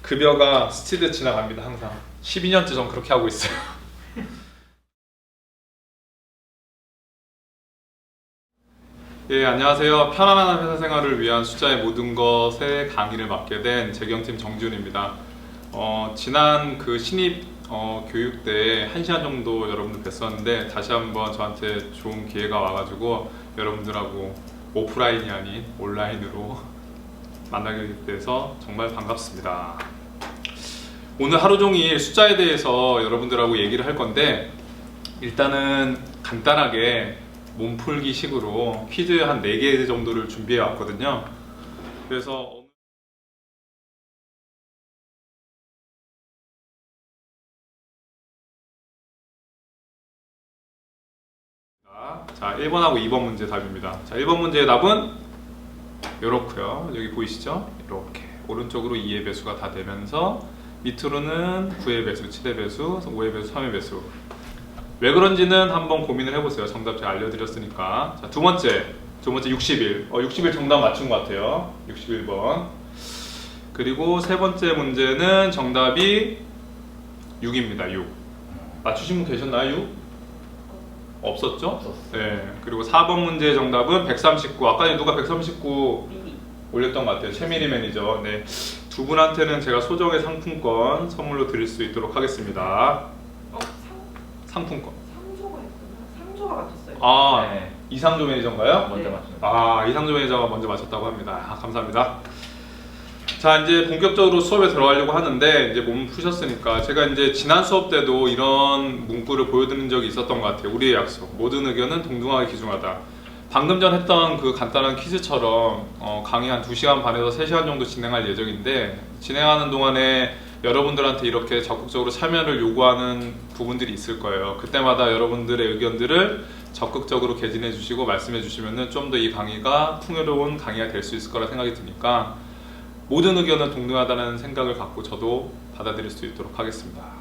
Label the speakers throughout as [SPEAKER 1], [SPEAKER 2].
[SPEAKER 1] 급여가 스치듯 지나갑니다. 항상 12년째 전 그렇게 하고 있어요. 예, 안녕하세요. 편안한 회사 생활을 위한 숫자의 모든 것의 강의를 맡게 된 재경팀 정지훈입니다. 지난 그 신입 교육 때 1시간 정도 여러분들 뵀었는데 다시 한번 저한테 좋은 기회가 와가지고 여러분들하고 오프라인이 아닌 온라인으로 만나게 돼서 정말 반갑습니다. 오늘 하루 종일 숫자에 대해서 여러분들하고 얘기를 할 건데, 일단은 간단하게 몸풀기 식으로 퀴즈 한 4개 정도를 준비해 왔거든요. 그래서 자, 1번하고 2번 문제 답입니다. 자, 1번 문제의 답은 이렇고요. 여기 보이시죠? 이렇게 오른쪽으로 2의 배수가 다 되면서 밑으로는 9의 배수, 7의 배수, 5의 배수, 3의 배수. 왜 그런지는 한번 고민을 해보세요. 정답 제가 알려드렸으니까. 자, 두 번째 61. 61 정답 맞춘 것 같아요. 61번. 그리고 세 번째 문제는 정답이 6입니다. 6. 맞추신 분 계셨나요? 6? 없었죠? 네. 그리고 4번 문제의 정답은 139. 아까 누가 139 올렸던 것 같아요. 최미리 매니저. 네. 두 분한테는 제가 소정의 상품권 선물로 드릴 수 있도록 하겠습니다. 상품권.
[SPEAKER 2] 상조가 있구나. 상조가 맞췄어요.
[SPEAKER 1] 아,
[SPEAKER 3] 네.
[SPEAKER 1] 이상조 매니저인가요?
[SPEAKER 3] 먼저
[SPEAKER 2] 네.
[SPEAKER 3] 맞추는
[SPEAKER 1] 아, 이상조 매니저가 먼저 맞췄다고 합니다. 아, 감사합니다. 자, 이제 본격적으로 수업에 들어가려고 하는데, 이제 몸 푸셨으니까 제가 이제 지난 수업 때도 이런 문구를 보여드린 적이 있었던 것 같아요. 우리의 약속. 모든 의견은 동등하게 기중하다. 방금 전 했던 그 간단한 퀴즈처럼 강의 한 2시간 반에서 3시간 정도 진행할 예정인데, 진행하는 동안에 여러분들한테 이렇게 적극적으로 참여를 요구하는 부분들이 있을 거예요. 그때마다 여러분들의 의견들을 적극적으로 개진해 주시고 말씀해 주시면 좀 더 이 강의가 풍요로운 강의가 될 수 있을 거라 생각이 드니까, 모든 의견은 동등하다는 생각을 갖고 저도 받아들일 수 있도록 하겠습니다.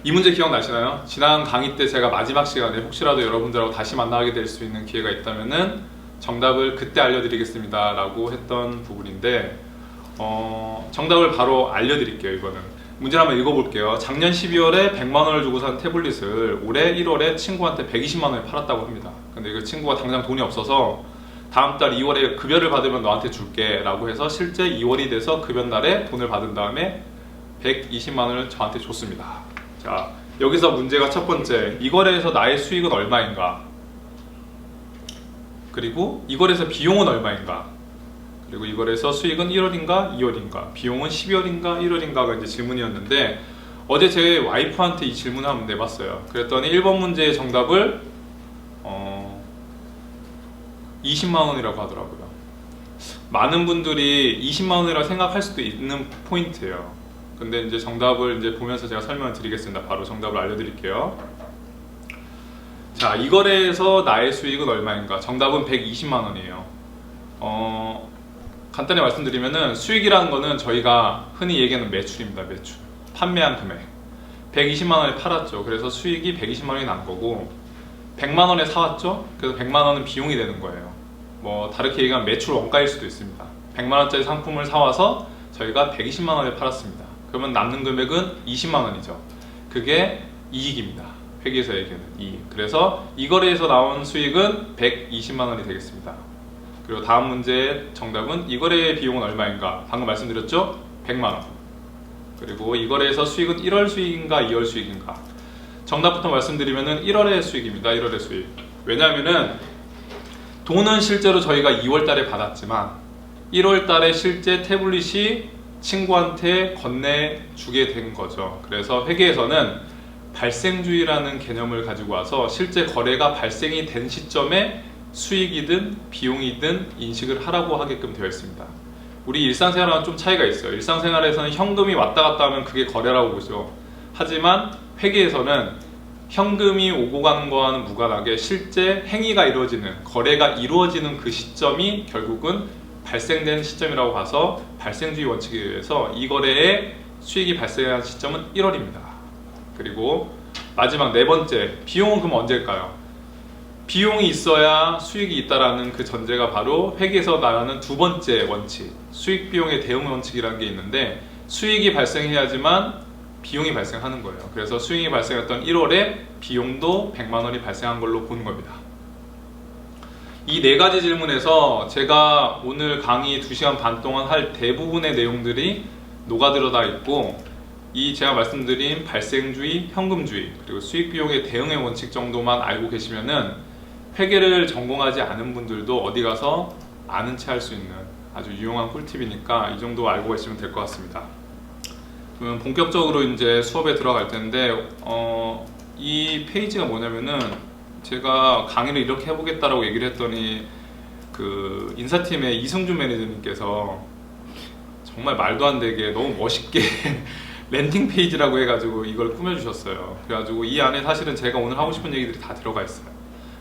[SPEAKER 1] 이 문제 기억나시나요? 지난 강의 때 제가 마지막 시간에 혹시라도 여러분들하고 다시 만나게 될 수 있는 기회가 있다면은 정답을 그때 알려드리겠습니다 라고 했던 부분인데, 정답을 바로 알려드릴게요. 이거는 문제를 한번 읽어볼게요. 작년 12월에 100만원을 주고 산 태블릿을 올해 1월에 친구한테 120만원에 팔았다고 합니다. 근데 그 친구가 당장 돈이 없어서 다음 달 2월에 급여를 받으면 너한테 줄게 라고 해서 실제 2월이 돼서 급여 날에 돈을 받은 다음에 120만원을 저한테 줬습니다. 자, 여기서 문제가 첫 번째, 이 거래에서 나의 수익은 얼마인가? 그리고 이 거래에서 비용은 얼마인가? 그리고 이 거래에서 수익은 1월인가 2월인가? 비용은 12월인가 1월인가가 이제 질문이었는데, 어제 제 와이프한테 이 질문을 한번 내봤어요. 그랬더니 1번 문제의 정답을 20만원이라고 하더라고요. 많은 분들이 20만원이라고 생각할 수도 있는 포인트예요. 근데 이제 정답을 이제 보면서 제가 설명을 드리겠습니다. 바로 정답을 알려드릴게요. 자, 이 거래에서 나의 수익은 얼마인가? 정답은 120만원이에요. 간단히 말씀드리면은 수익이라는 거는 저희가 흔히 얘기하는 매출입니다. 매출. 판매한 금액. 120만원에 팔았죠. 그래서 수익이 120만원이 난 거고, 100만원에 사왔죠? 그래서 100만원은 비용이 되는 거예요. 뭐 다르게 얘기하면 매출 원가일 수도 있습니다. 100만원짜리 상품을 사와서 저희가 120만원에 팔았습니다. 그러면 남는 금액은 20만원이죠. 그게 이익입니다. 회계에서 얘기하는 이익. 그래서 이 거래에서 나온 수익은 120만원이 되겠습니다. 그리고 다음 문제의 정답은 이 거래의 비용은 얼마인가? 방금 말씀드렸죠? 100만원. 그리고 이 거래에서 수익은 1월 수익인가 2월 수익인가? 정답부터 말씀드리면은 1월의 수익입니다. 1월의 수익. 왜냐하면은 돈은 실제로 저희가 2월 달에 받았지만 1월 달에 실제 태블릿이 친구한테 건네주게 된 거죠. 그래서 회계에서는 발생주의라는 개념을 가지고 와서 실제 거래가 발생이 된 시점에 수익이든 비용이든 인식을 하라고 하게끔 되어 있습니다. 우리 일상생활과는 좀 차이가 있어요. 일상생활에서는 현금이 왔다 갔다 하면 그게 거래라고 보죠. 하지만 회계에서는 현금이 오고 가는 거와는 무관하게 실제 행위가 이루어지는, 거래가 이루어지는 그 시점이 결국은 발생된 시점이라고 봐서 발생주의 원칙에 의해서 이 거래에 수익이 발생한 시점은 1월입니다. 그리고 마지막 네 번째, 비용은 그럼 언제일까요? 비용이 있어야 수익이 있다라는 그 전제가 바로 회계에서 말하는 두 번째 원칙, 수익 비용의 대응 원칙이라는 게 있는데, 수익이 발생해야지만 비용이 발생하는 거예요. 그래서 수익이 발생했던 1월에 비용도 100만 원이 발생한 걸로 보는 겁니다. 이 네 가지 질문에서 제가 오늘 강의 2시간 반 동안 할 대부분의 내용들이 녹아들어다 있고, 이 제가 말씀드린 발생주의, 현금주의, 그리고 수익 비용의 대응의 원칙 정도만 알고 계시면은 회계를 전공하지 않은 분들도 어디 가서 아는 체 할 수 있는 아주 유용한 꿀팁이니까 이 정도 알고 계시면 될 것 같습니다. 그러면 본격적으로 이제 수업에 들어갈 텐데, 이 페이지가 뭐냐면은 제가 강의를 이렇게 해보겠다라고 얘기를 했더니 그 인사팀의 이승준 매니저님께서 정말 말도 안 되게 너무 멋있게 랜딩 페이지라고 해가지고 이걸 꾸며주셨어요. 그래가지고 이 안에 사실은 제가 오늘 하고 싶은 얘기들이 다 들어가 있어요.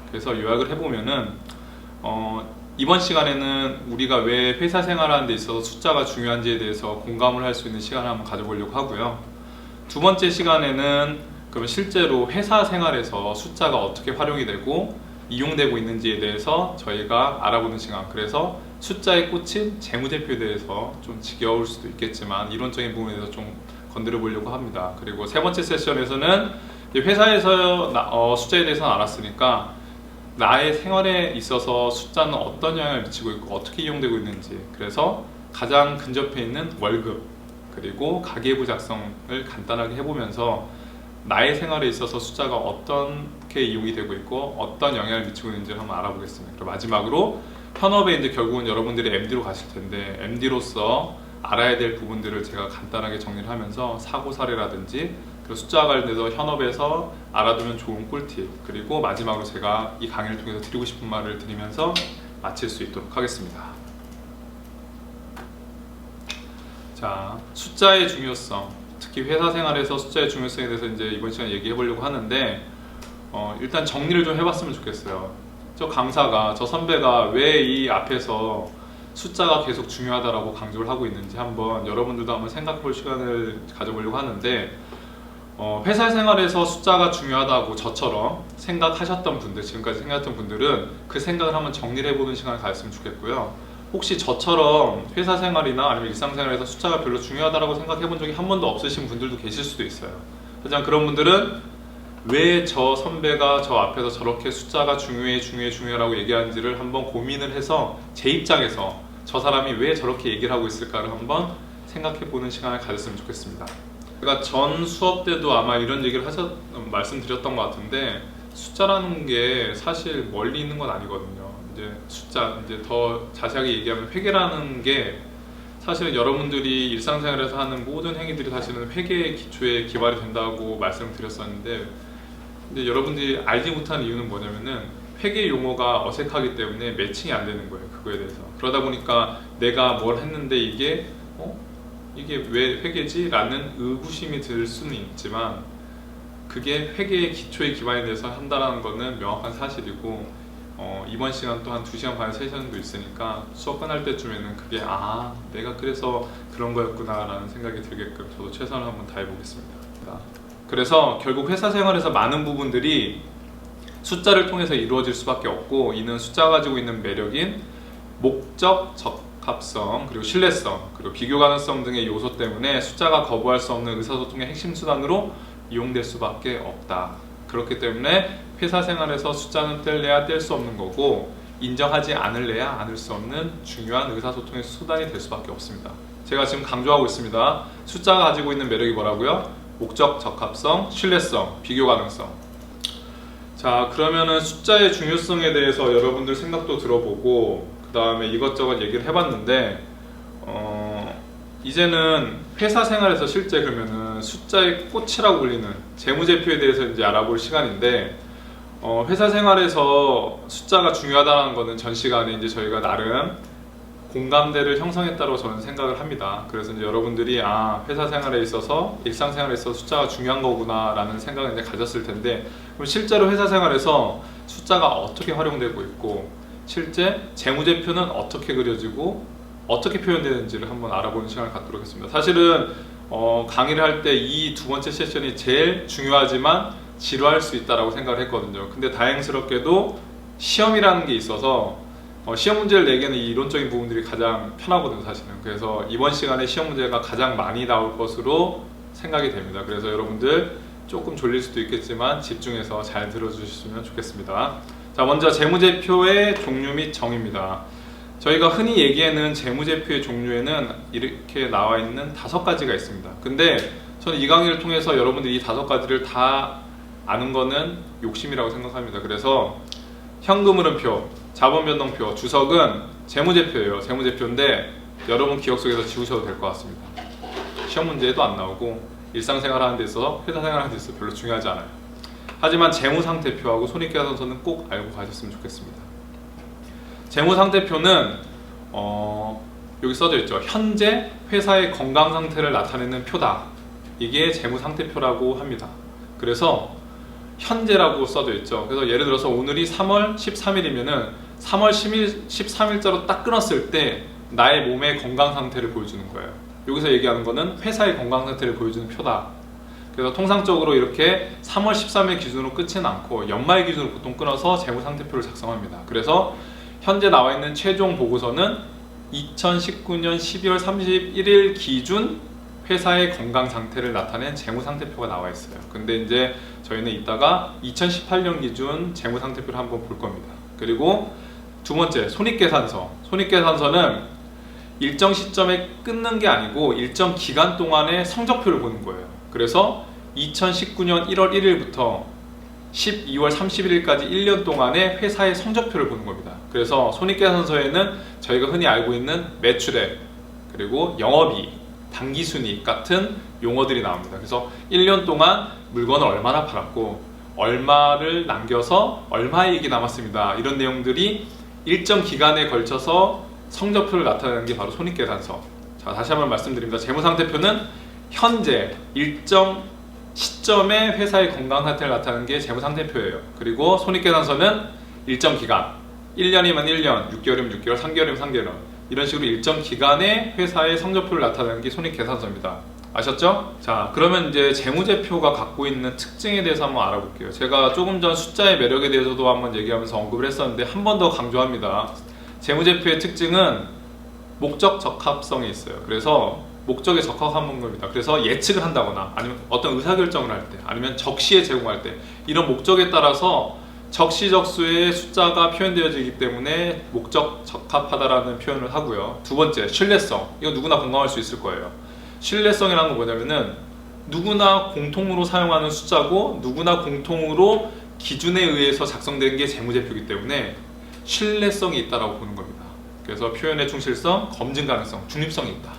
[SPEAKER 1] 그래서 요약을 해보면은 이번 시간에는 우리가 왜 회사 생활하는 데 있어서 숫자가 중요한지에 대해서 공감을 할 수 있는 시간을 한번 가져보려고 하고요. 두 번째 시간에는 그럼 실제로 회사 생활에서 숫자가 어떻게 활용이 되고 이용되고 있는지에 대해서 저희가 알아보는 시간, 그래서 숫자에 꽂힌 재무제표에 대해서 좀 지겨울 수도 있겠지만 이론적인 부분에 대해서 좀 건드려 보려고 합니다. 그리고 세 번째 세션에서는 회사에서 숫자에 대해서는 알았으니까 나의 생활에 있어서 숫자는 어떤 영향을 미치고 있고 어떻게 이용되고 있는지, 그래서 가장 근접해 있는 월급 그리고 가계부 작성을 간단하게 해보면서 나의 생활에 있어서 숫자가 어떻게 이용이 되고 있고 어떤 영향을 미치고 있는지를 한번 알아보겠습니다. 그리고 마지막으로 현업에 이제 결국은 여러분들이 MD로 가실 텐데 MD로서 알아야 될 부분들을 제가 간단하게 정리를 하면서 사고 사례라든지 그 숫자와 관련해서 현업에서 알아두면 좋은 꿀팁, 그리고 마지막으로 제가 이 강의를 통해서 드리고 싶은 말을 드리면서 마칠 수 있도록 하겠습니다. 자, 숫자의 중요성, 특히 회사 생활에서 숫자의 중요성에 대해서 이제 이번 시간에 얘기해 보려고 하는데, 일단 정리를 좀 해봤으면 좋겠어요. 저 강사가, 저 선배가 왜 이 앞에서 숫자가 계속 중요하다라고 강조를 하고 있는지 한번 여러분들도 한번 생각해 볼 시간을 가져보려고 하는데, 회사 생활에서 숫자가 중요하다고 저처럼 생각하셨던 분들, 지금까지 생각했던 분들은 그 생각을 한번 정리를 해보는 시간을 가졌으면 좋겠고요. 혹시 저처럼 회사 생활이나 아니면 일상생활에서 숫자가 별로 중요하다고 생각해 본 적이 한 번도 없으신 분들도 계실 수도 있어요. 하지만 그런 분들은 왜 저 선배가 저 앞에서 저렇게 숫자가 중요해라고 얘기하는지를 한번 고민을 해서 제 입장에서 저 사람이 왜 저렇게 얘기를 하고 있을까를 한번 생각해 보는 시간을 가졌으면 좋겠습니다. 제가 전 수업 때도 아마 이런 얘기를 말씀드렸던 것 같은데, 숫자라는 게 사실 멀리 있는 건 아니거든요. 이제 숫자, 이제 더 자세하게 얘기하면 회계라는 게 사실은 여러분들이 일상생활에서 하는 모든 행위들이 사실은 회계의 기초에 기반이 된다고 말씀을 드렸었는데, 근데 여러분들이 알지 못하는 이유는 뭐냐면은 회계 용어가 어색하기 때문에 매칭이 안 되는 거예요. 그거에 대해서. 그러다 보니까 내가 뭘 했는데 이게 왜 회계지? 라는 의구심이 들 수는 있지만, 그게 회계의 기초에 기반이 돼서 한다는 거는 명확한 사실이고, 이번 시간 또 한 2시간 반 세션도 있으니까 수업 끝날 때쯤에는 그게 내가 그래서 그런 거였구나 라는 생각이 들게끔 저도 최선을 한번 다해보겠습니다. 그래서 결국 회사 생활에서 많은 부분들이 숫자를 통해서 이루어질 수밖에 없고, 이는 숫자가 가지고 있는 매력인 목적, 적합성, 그리고 신뢰성, 그리고 비교 가능성 등의 요소 때문에 숫자가 거부할 수 없는 의사소통의 핵심 수단으로 이용될 수밖에 없다. 그렇기 때문에 회사 생활에서 숫자는 뗄래야 뗄 수 없는 거고, 인정하지 않을래야 않을 수 없는 중요한 의사소통의 수단이 될 수밖에 없습니다. 제가 지금 강조하고 있습니다. 숫자가 가지고 있는 매력이 뭐라고요? 목적, 적합성, 신뢰성, 비교 가능성. 자, 그러면은 숫자의 중요성에 대해서 여러분들 생각도 들어보고 그 다음에 이것저것 얘기를 해봤는데, 이제는 회사 생활에서 실제 그러면은 숫자의 꽃이라고 불리는 재무제표에 대해서 이제 알아볼 시간인데, 회사 생활에서 숫자가 중요하다는 거는 전 시간에 이제 저희가 나름 공감대를 형성했다고 저는 생각을 합니다. 그래서 이제 여러분들이 회사 생활에 있어서, 일상생활에 있어서 숫자가 중요한 거구나 라는 생각을 이제 가졌을 텐데, 그럼 실제로 회사 생활에서 숫자가 어떻게 활용되고 있고, 실제 재무제표는 어떻게 그려지고 어떻게 표현되는지를 한번 알아보는 시간을 갖도록 하겠습니다. 사실은 강의를 할 때 이 두 번째 세션이 제일 중요하지만 지루할 수 있다고 생각을 했거든요. 근데 다행스럽게도 시험이라는 게 있어서 시험 문제를 내기에는 이 이론적인 부분들이 가장 편하거든요, 사실은. 그래서 이번 시간에 시험 문제가 가장 많이 나올 것으로 생각이 됩니다. 그래서 여러분들 조금 졸릴 수도 있겠지만 집중해서 잘 들어주시면 좋겠습니다. 자, 먼저 재무제표의 종류 및 정의입니다. 저희가 흔히 얘기하는 재무제표의 종류에는 이렇게 나와 있는 5가지가 있습니다. 근데 저는 이 강의를 통해서 여러분들이 이 5가지를 다 아는 거는 욕심이라고 생각합니다. 그래서 현금흐름표, 자본변동표, 주석은 재무제표예요. 재무제표인데 여러분 기억 속에서 지우셔도 될 것 같습니다. 시험 문제에도 안 나오고 일상생활 하는 데 있어서, 회사 생활 하는 데 있어서 별로 중요하지 않아요. 하지만 재무상태표하고 손익계산서는 꼭 알고 가셨으면 좋겠습니다. 재무상태표는 여기 써져 있죠. 현재 회사의 건강 상태를 나타내는 표다. 이게 재무상태표라고 합니다. 그래서 현재라고 써져 있죠. 그래서 예를 들어서 오늘이 3월 13일이면은 3월 13일자로 딱 끊었을 때 나의 몸의 건강 상태를 보여주는 거예요. 여기서 얘기하는 거는 회사의 건강 상태를 보여주는 표다. 그래서 통상적으로 이렇게 3월 13일 기준으로 끊지는 않고 연말 기준으로 보통 끊어서 재무상태표를 작성합니다. 그래서 현재 나와 있는 최종 보고서는 2019년 12월 31일 기준 회사의 건강 상태를 나타낸 재무상태표가 나와 있어요. 근데 이제 저희는 이따가 2018년 기준 재무상태표를 한번 볼 겁니다. 그리고 두 번째, 손익계산서. 손익계산서는 일정 시점에 끊는 게 아니고 일정 기간 동안의 성적표를 보는 거예요. 그래서 2019년 1월 1일부터 12월 31일까지 1년 동안의 회사의 성적표를 보는 겁니다. 그래서 손익계산서에는 저희가 흔히 알고 있는 매출액, 그리고 영업이익, 당기순이익 같은 용어들이 나옵니다. 그래서 1년 동안 물건을 얼마나 팔았고 얼마를 남겨서 얼마의 이익이 남았습니다. 이런 내용들이 일정 기간에 걸쳐서 성적표를 나타내는 게 바로 손익계산서. 자, 다시 한번 말씀드립니다. 재무상태표는 현재 일정 시점에 회사의 건강 상태를 나타내는 게 재무상태표예요. 그리고 손익계산서는 일정 기간, 1년이면 1년, 6개월이면 6개월, 3개월이면 3개월, 이런 식으로 일정 기간에 회사의 성적표를 나타내는 게 손익계산서입니다. 아셨죠? 자, 그러면 이제 재무제표가 갖고 있는 특징에 대해서 한번 알아볼게요. 제가 조금 전 숫자의 매력에 대해서도 한번 얘기하면서 언급을 했었는데 한 번 더 강조합니다. 재무제표의 특징은 목적 적합성이 있어요. 그래서 목적에 적합한 겁니다. 그래서 예측을 한다거나 아니면 어떤 의사결정을 할 때, 아니면 적시에 제공할 때, 이런 목적에 따라서 적시적소의 숫자가 표현되어지기 때문에 목적 적합하다라는 표현을 하고요. 두 번째, 신뢰성. 이거 누구나 공감할 수 있을 거예요. 신뢰성이라는 건 뭐냐면은 누구나 공통으로 사용하는 숫자고 누구나 공통으로 기준에 의해서 작성된 게 재무제표이기 때문에 신뢰성이 있다라고 보는 겁니다. 그래서 표현의 충실성, 검증 가능성, 중립성이 있다.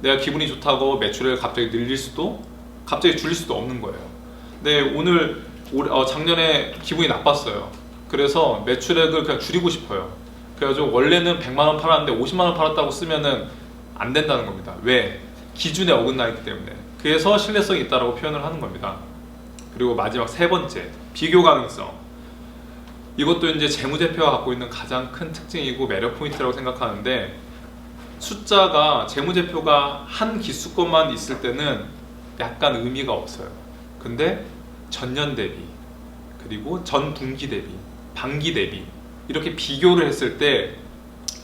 [SPEAKER 1] 내가 기분이 좋다고 매출을 갑자기 늘릴 수도 갑자기 줄일 수도 없는 거예요. 근데 작년에 기분이 나빴어요. 그래서 매출액을 그냥 줄이고 싶어요. 그래가지고 원래는 100만원 팔았는데 50만원 팔았다고 쓰면은 안 된다는 겁니다. 왜? 기준에 어긋나 있기 때문에. 그래서 신뢰성이 있다라고 표현을 하는 겁니다. 그리고 마지막 세 번째, 비교 가능성. 이것도 이제 재무제표가 갖고 있는 가장 큰 특징이고 매력 포인트라고 생각하는데, 숫자가 재무제표가 한 기수권만 있을 때는 약간 의미가 없어요. 근데 전년 대비, 그리고 전 분기 대비, 반기 대비 이렇게 비교를 했을 때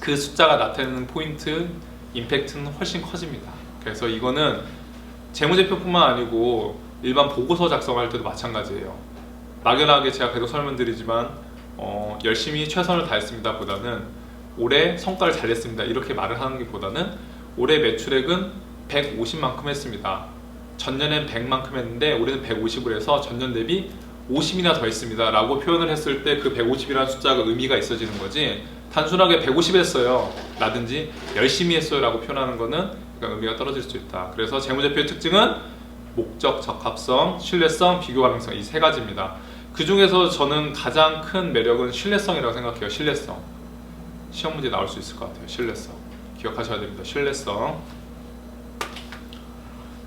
[SPEAKER 1] 그 숫자가 나타내는 포인트, 임팩트는 훨씬 커집니다. 그래서 이거는 재무제표뿐만 아니고 일반 보고서 작성할 때도 마찬가지예요. 막연하게 제가 계속 설명드리지만 열심히 최선을 다했습니다 보다는 올해 성과를 잘 냈습니다 이렇게 말을 하는 게 보다는 올해 매출액은 150만큼 했습니다. 전년엔 100만큼 했는데 올해는 150을 해서 전년 대비 50이나 더 했습니다 라고 표현을 했을 때 그 150이라는 숫자가 의미가 있어지는 거지, 단순하게 150 했어요 라든지 열심히 했어요 라고 표현하는 거는 의미가 떨어질 수 있다. 그래서 재무제표의 특징은 목적 적합성, 신뢰성, 비교 가능성, 이 세 가지입니다. 그 중에서 저는 가장 큰 매력은 신뢰성이라고 생각해요. 신뢰성. 시험 문제 나올 수 있을 것 같아요. 신뢰성. 기억하셔야 됩니다. 신뢰성.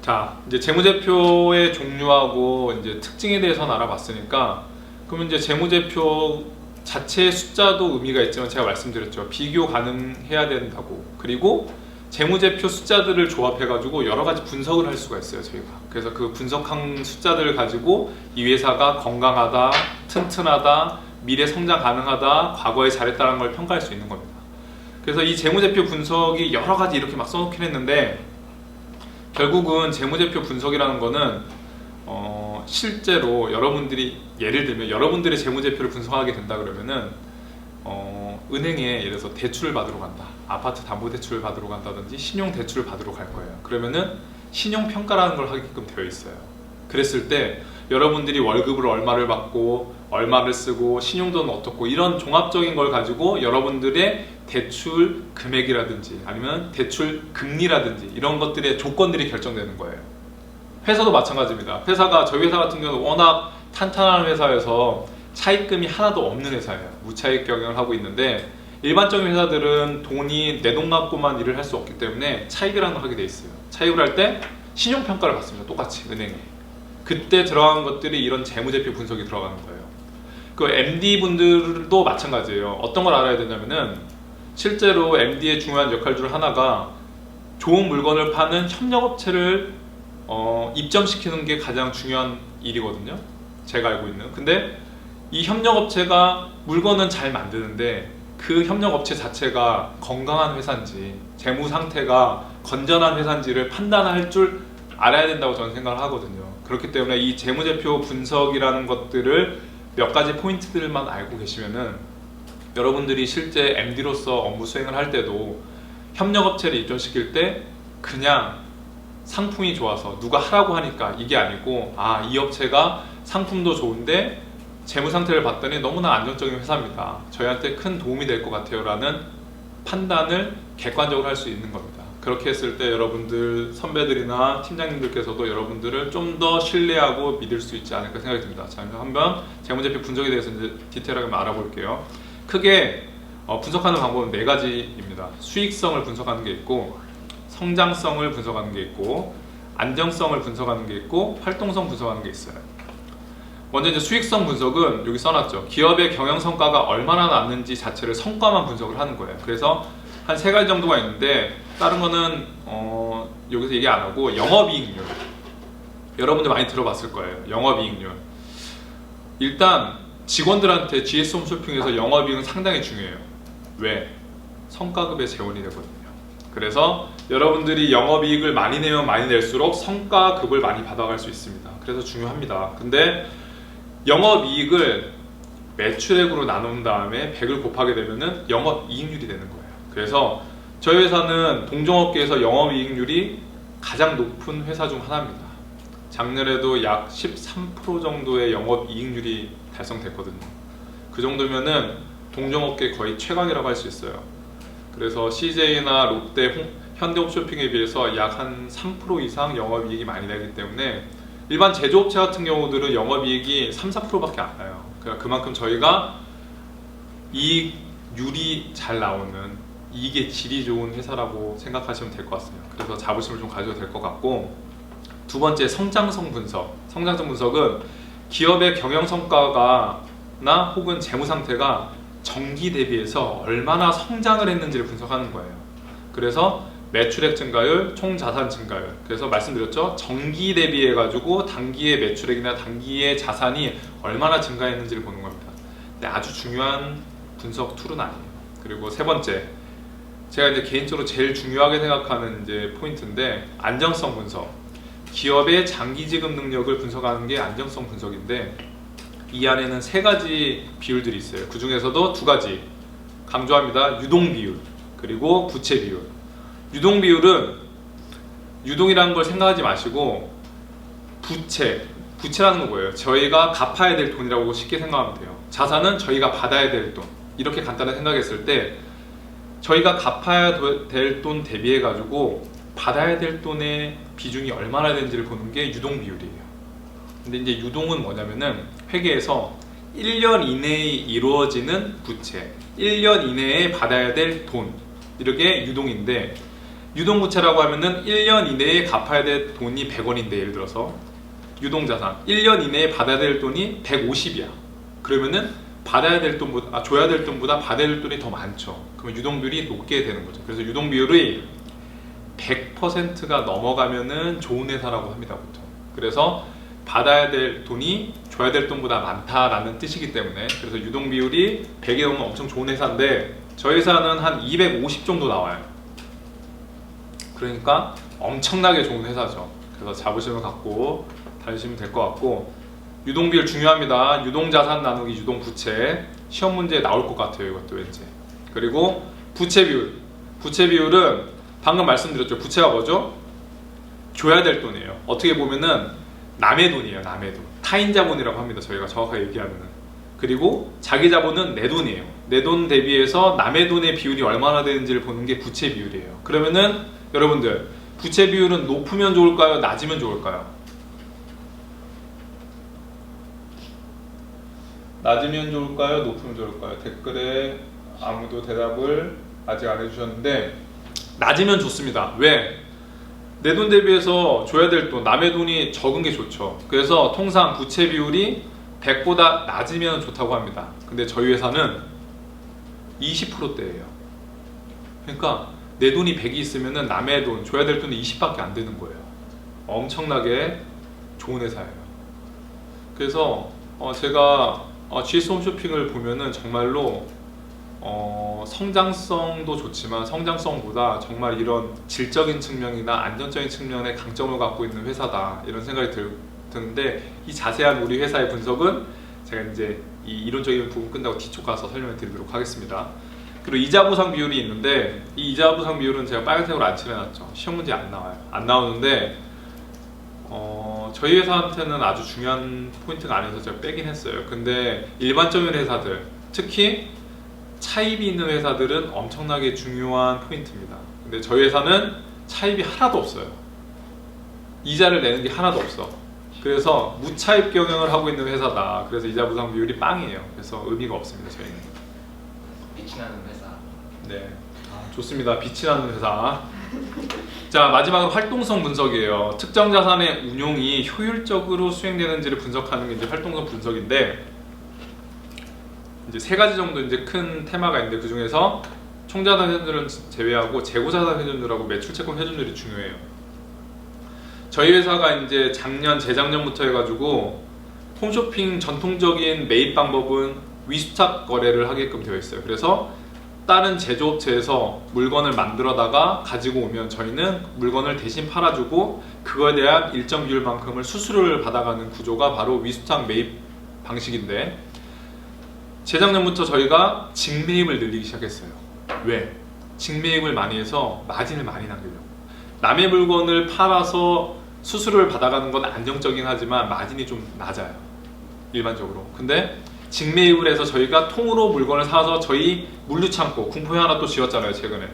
[SPEAKER 1] 자, 이제 재무제표의 종류하고 이제 특징에 대해서는 알아봤으니까, 그러면 이제 재무제표 자체의 숫자도 의미가 있지만 제가 말씀드렸죠. 비교 가능해야 된다고. 그리고 재무제표 숫자들을 조합해가지고 여러 가지 분석을 할 수가 있어요, 저희가. 그래서 그 분석한 숫자들을 가지고 이 회사가 건강하다, 튼튼하다, 미래 성장 가능하다, 과거에 잘했다는 걸 평가할 수 있는 겁니다. 그래서 이 재무제표 분석이 여러 가지 이렇게 막 써놓긴 했는데 결국은 재무제표 분석이라는 거는 실제로 여러분들이 예를 들면 여러분들의 재무제표를 분석하게 된다 그러면은 은행에 예를 들어서 대출을 받으러 간다, 아파트 담보대출을 받으러 간다든지 신용대출을 받으러 갈 거예요. 그러면은 신용평가라는 걸 하게끔 되어 있어요. 그랬을 때 여러분들이 월급을 얼마를 받고 얼마를 쓰고 신용도는 어떻고 이런 종합적인 걸 가지고 여러분들의 대출 금액이라든지 아니면 대출 금리라든지 이런 것들의 조건들이 결정되는 거예요. 회사도 마찬가지입니다. 회사가 저희 회사 같은 경우는 워낙 탄탄한 회사여서 차입금이 하나도 없는 회사예요. 무차입 경영을 하고 있는데 일반적인 회사들은 돈이 내 돈 갖고만 일을 할 수 없기 때문에 차입이라는 걸 하게 돼 있어요. 차입을 할 때 신용평가를 받습니다. 똑같이 은행에. 그때 들어간 것들이 이런 재무제표 분석이 들어가는 거예요. 그 MD분들도 마찬가지예요. 어떤 걸 알아야 되냐면은 실제로 MD의 중요한 역할 중 하나가 좋은 물건을 파는 협력업체를 입점시키는 게 가장 중요한 일이거든요. 제가 알고 있는. 근데 이 협력업체가 물건은 잘 만드는데 그 협력업체 자체가 건강한 회사인지 재무 상태가 건전한 회사인지를 판단할 줄 알아야 된다고 저는 생각을 하거든요. 그렇기 때문에 이 재무제표 분석이라는 것들을 몇 가지 포인트들만 알고 계시면은 여러분들이 실제 MD로서 업무 수행을 할 때도 협력업체를 입점시킬 때 그냥 상품이 좋아서 누가 하라고 하니까 이게 아니고 이 업체가 상품도 좋은데 재무 상태를 봤더니 너무나 안정적인 회사입니다. 저희한테 큰 도움이 될 것 같아요 라는 판단을 객관적으로 할 수 있는 겁니다. 그렇게 했을 때 여러분들 선배들이나 팀장님들께서도 여러분들을 좀 더 신뢰하고 믿을 수 있지 않을까 생각이 듭니다. 자, 한번 재무제표 분석에 대해서 이제 디테일하게 알아볼게요. 크게 분석하는 방법은 4가지입니다. 수익성을 분석하는 게 있고 성장성을 분석하는 게 있고 안정성을 분석하는 게 있고 활동성 분석하는 게 있어요. 먼저 이제 수익성 분석은 여기 써놨죠. 기업의 경영 성과가 얼마나 났는지 자체를 성과만 분석을 하는 거예요. 그래서 한 3가지 정도가 있는데 다른 거는 여기서 얘기 안 하고 영업이익률, 여러분들 많이 들어봤을 거예요. 영업이익률. 일단 직원들한테 GS 홈쇼핑에서 영업이익은 상당히 중요해요. 왜? 성과급의 재원이 되거든요. 그래서 여러분들이 영업이익을 많이 내면 많이 낼수록 성과급을 많이 받아갈 수 있습니다. 그래서 중요합니다. 근데 영업이익을 매출액으로 나눈 다음에 100을 곱하게 되면은 영업이익률이 되는 거예요. 그래서 저희 회사는 동종업계에서 영업이익률이 가장 높은 회사 중 하나입니다. 작년에도 약 13% 정도의 영업이익률이 달성됐거든요. 그 정도면은 동종업계 거의 최강이라고 할 수 있어요. 그래서 CJ나 롯데, 현대홈쇼핑에 비해서 약 한 3% 이상 영업이익이 많이 나기 때문에 일반 제조업체 같은 경우들은 영업이익이 3, 4%밖에 안 나요. 그러니까 그만큼 저희가 이익률이 잘 나오는 이익의 질이 좋은 회사라고 생각하시면 될 것 같습니다. 그래서 자부심을 좀 가져도 될 것 같고, 두 번째 성장성 분석. 성장성 분석은 기업의 경영 성과가나 혹은 재무 상태가 전기 대비해서 얼마나 성장을 했는지를 분석하는 거예요. 그래서 매출액 증가율, 총자산 증가율. 그래서 말씀드렸죠. 전기 대비해 가지고 단기의 매출액이나 단기의 자산이 얼마나 증가했는지를 보는 겁니다. 근데 아주 중요한 분석 툴은 아니에요. 그리고 세 번째, 제가 이제 개인적으로 제일 중요하게 생각하는 이제 포인트인데 안정성 분석. 기업의 장기 지급 능력을 분석하는 게 안정성 분석인데 이 안에는 3가지 비율들이 있어요. 그 중에서도 2가지 강조합니다. 유동 비율 그리고 부채 비율. 유동 비율은 유동이라는 걸 생각하지 마시고 부채라는 건 뭐예요? 저희가 갚아야 될 돈이라고 쉽게 생각하면 돼요. 자산은 저희가 받아야 될 돈. 이렇게 간단하게 생각했을 때 저희가 갚아야 될 돈 대비해 가지고 받아야 될 돈의 비중이 얼마나 되는지를 보는 게 유동 비율이에요. 근데 이제 유동은 뭐냐면은 회계에서 1년 이내에 이루어지는 부채, 1년 이내에 받아야 될 돈, 이렇게 유동인데, 유동부채라고 하면은 1년 이내에 갚아야 될 돈이 100원인데 예를 들어서 유동자산 1년 이내에 받아야 될 돈이 150이야. 그러면은 받아야 될 돈보다 줘야 될 돈보다 받아야 될 돈이 더 많죠. 그러면 유동비율이 높게 되는 거죠. 그래서 유동비율이 100%가 넘어가면은 좋은 회사라고 합니다, 보통. 그래서 받아야 될 돈이 줘야 될 돈보다 많다라는 뜻이기 때문에, 그래서 유동 비율이 100이 넘으면 엄청 좋은 회사인데 저희 회사는 한 250 정도 나와요. 그러니까 엄청나게 좋은 회사죠. 그래서 자부심을 갖고 다니시면 될 것 같고, 유동 비율 중요합니다. 유동 자산 나누기 유동 부채, 시험 문제에 나올 것 같아요, 이것도 왠지. 그리고 부채 비율. 부채 비율은 방금 말씀드렸죠. 부채가 뭐죠? 줘야 될 돈이에요. 어떻게 보면은 남의 돈이에요. 남의 돈. 타인 자본이라고 합니다. 저희가 정확하게 얘기하면은. 그리고 자기 자본은 내 돈이에요. 내 돈 대비해서 남의 돈의 비율이 얼마나 되는지를 보는 게 부채 비율이에요. 그러면은 여러분들, 부채 비율은 높으면 좋을까요? 낮으면 좋을까요? 낮으면 좋을까요? 높으면 좋을까요? 댓글에 아무도 대답을 아직 안 해주셨는데, 낮으면 좋습니다. 왜? 내 돈 대비해서 줘야 될 돈, 남의 돈이 적은 게 좋죠. 그래서 통상 부채 비율이 100보다 낮으면 좋다고 합니다. 근데 저희 회사는 20%대예요. 그러니까 내 돈이 100이 있으면 남의 돈, 줘야 될 돈이 20밖에 안 되는 거예요. 엄청나게 좋은 회사예요. 그래서 제가 GS 홈쇼핑을 보면은 정말로 성장성도 좋지만 성장성보다 정말 이런 질적인 측면이나 안전적인 측면에 강점을 갖고 있는 회사다, 이런 생각이 드는데, 이 자세한 우리 회사의 분석은 제가 이제 이 이론적인 부분 끝나고 뒤쪽 가서 설명을 드리도록 하겠습니다. 그리고 이자 보상 비율이 있는데, 이 이자 보상 비율은 제가 빨간색으로 안 칠해놨죠. 시험 문제 안 나와요. 안 나오는데 저희 회사한테는 아주 중요한 포인트가 아니어서 제가 빼긴 했어요. 근데 일반적인 회사들, 특히 차입이 있는 회사들은 엄청나게 중요한 포인트입니다. 근데 저희 회사는 차입이 하나도 없어요. 이자를 내는 게 하나도 없어. 그래서 무차입 경영을 하고 있는 회사다. 그래서 이자 보상 비율이 빵이에요. 그래서 의미가 없습니다, 저희는.
[SPEAKER 3] 빛이 나는 회사.
[SPEAKER 1] 네, 좋습니다. 빛이 나는 회사. 자, 마지막으로 활동성 분석이에요. 특정 자산의 운용이 효율적으로 수행되는지를 분석하는 게 이제 활동성 분석인데, 이제 세 가지 정도 이제 큰 테마가 있는데, 그 중에서 총자산 회전율은 제외하고 재고자산 회전율하고 매출채권 회전율이 중요해요. 저희 회사가 이제 작년, 재작년부터 해가지고 홈쇼핑 전통적인 매입 방법은 위수탁 거래를 하게끔 되어 있어요. 그래서 다른 제조업체에서 물건을 만들어다가 가지고 오면 저희는 물건을 대신 팔아주고 그거에 대한 일정 비율만큼을 수수료를 받아가는 구조가 바로 위수탁 매입 방식인데, 재작년부터 저희가 직매입을 늘리기 시작했어요. 왜? 직매입을 많이 해서 마진을 많이 남기려고. 남의 물건을 팔아서 수수료를 받아가는 건 안정적이긴 하지만 마진이 좀 낮아요, 일반적으로. 근데 직매입을 해서 저희가 통으로 물건을 사서 저희 물류창고, 군포에 하나 또 지었잖아요, 최근에.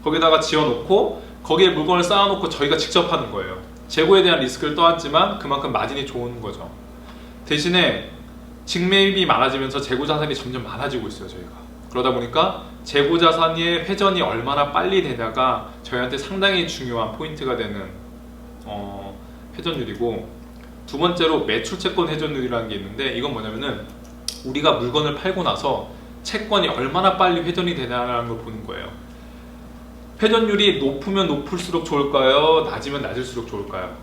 [SPEAKER 1] 거기다가 지어놓고 거기에 물건을 쌓아놓고 저희가 직접 하는 거예요. 재고에 대한 리스크를 떠안지만 그만큼 마진이 좋은 거죠. 대신에 직매입이 많아지면서 재고자산이 점점 많아지고 있어요, 저희가. 그러다 보니까 재고자산의 회전이 얼마나 빨리 되냐가 저희한테 상당히 중요한 포인트가 되는 회전율이고, 두 번째로 매출채권 회전율이라는 게 있는데, 이건 뭐냐면은 우리가 물건을 팔고 나서 채권이 얼마나 빨리 회전이 되냐는 걸 보는 거예요. 회전율이 높으면 높을수록 좋을까요? 낮으면 낮을수록 좋을까요?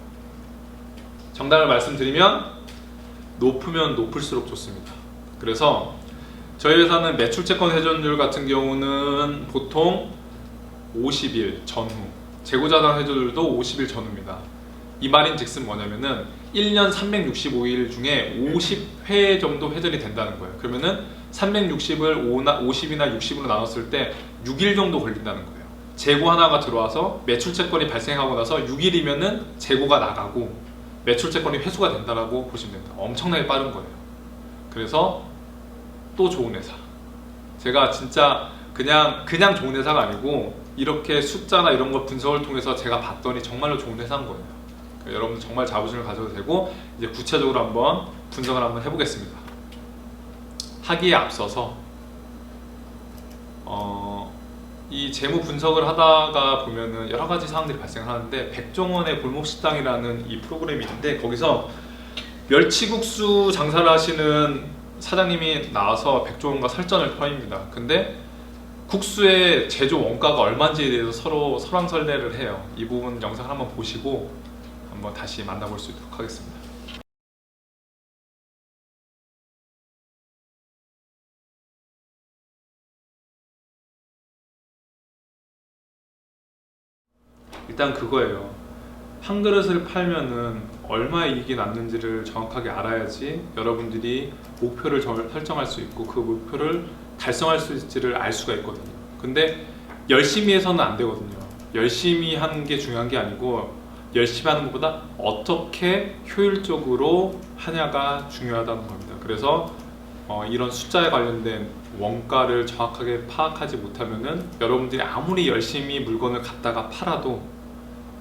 [SPEAKER 1] 정답을 말씀드리면 높으면 높을수록 좋습니다. 그래서 저희 회사는 매출채권 회전율 같은 경우는 보통 50일 전후, 재고자산 회전율도 50일 전후입니다. 이 말인 즉슨 뭐냐면은 1년 365일 중에 50회 정도 회전이 된다는 거예요. 그러면은 360을 50이나 60으로 나눴을 때 6일 정도 걸린다는 거예요. 재고 하나가 들어와서 매출채권이 발생하고 나서 6일이면은 재고가 나가고 매출채권이 회수가 된다라고 보시면 됩니다. 엄청나게 빠른 거예요. 그래서 또 좋은 회사. 제가 진짜 그냥 좋은 회사가 아니고 이렇게 숫자나 이런 걸 분석을 통해서 제가 봤더니 정말로 좋은 회사인 거예요. 여러분들 정말 자부심을 가져도 되고, 이제 구체적으로 한번 분석을 한번 해보겠습니다. 하기에 앞서서 이 재무 분석을 하다가 보면은 여러 가지 사항들이 발생하는데, 백종원의 골목식당이라는 이 프로그램이 있는데, 거기서 멸치국수 장사를 하시는 사장님이 나와서 백종원과 설전을 벌입니다. 근데 국수의 제조 원가가 얼마인지에 대해서 서로 설왕설래를 해요. 이 부분 영상을 한번 보시고 한번 다시 만나볼 수 있도록 하겠습니다. 일단 그거예요. 한 그릇을 팔면은 얼마 이익이 났는지를 정확하게 알아야지 여러분들이 목표를 설정할 수 있고 그 목표를 달성할 수 있을지를 알 수가 있거든요. 근데 열심히 해서는 안 되거든요. 열심히 하는 게 중요한 게 아니고 열심히 하는 것보다 어떻게 효율적으로 하냐가 중요하다는 겁니다. 그래서 이런 숫자에 관련된 원가를 정확하게 파악하지 못하면은 여러분들이 아무리 열심히 물건을 갖다가 팔아도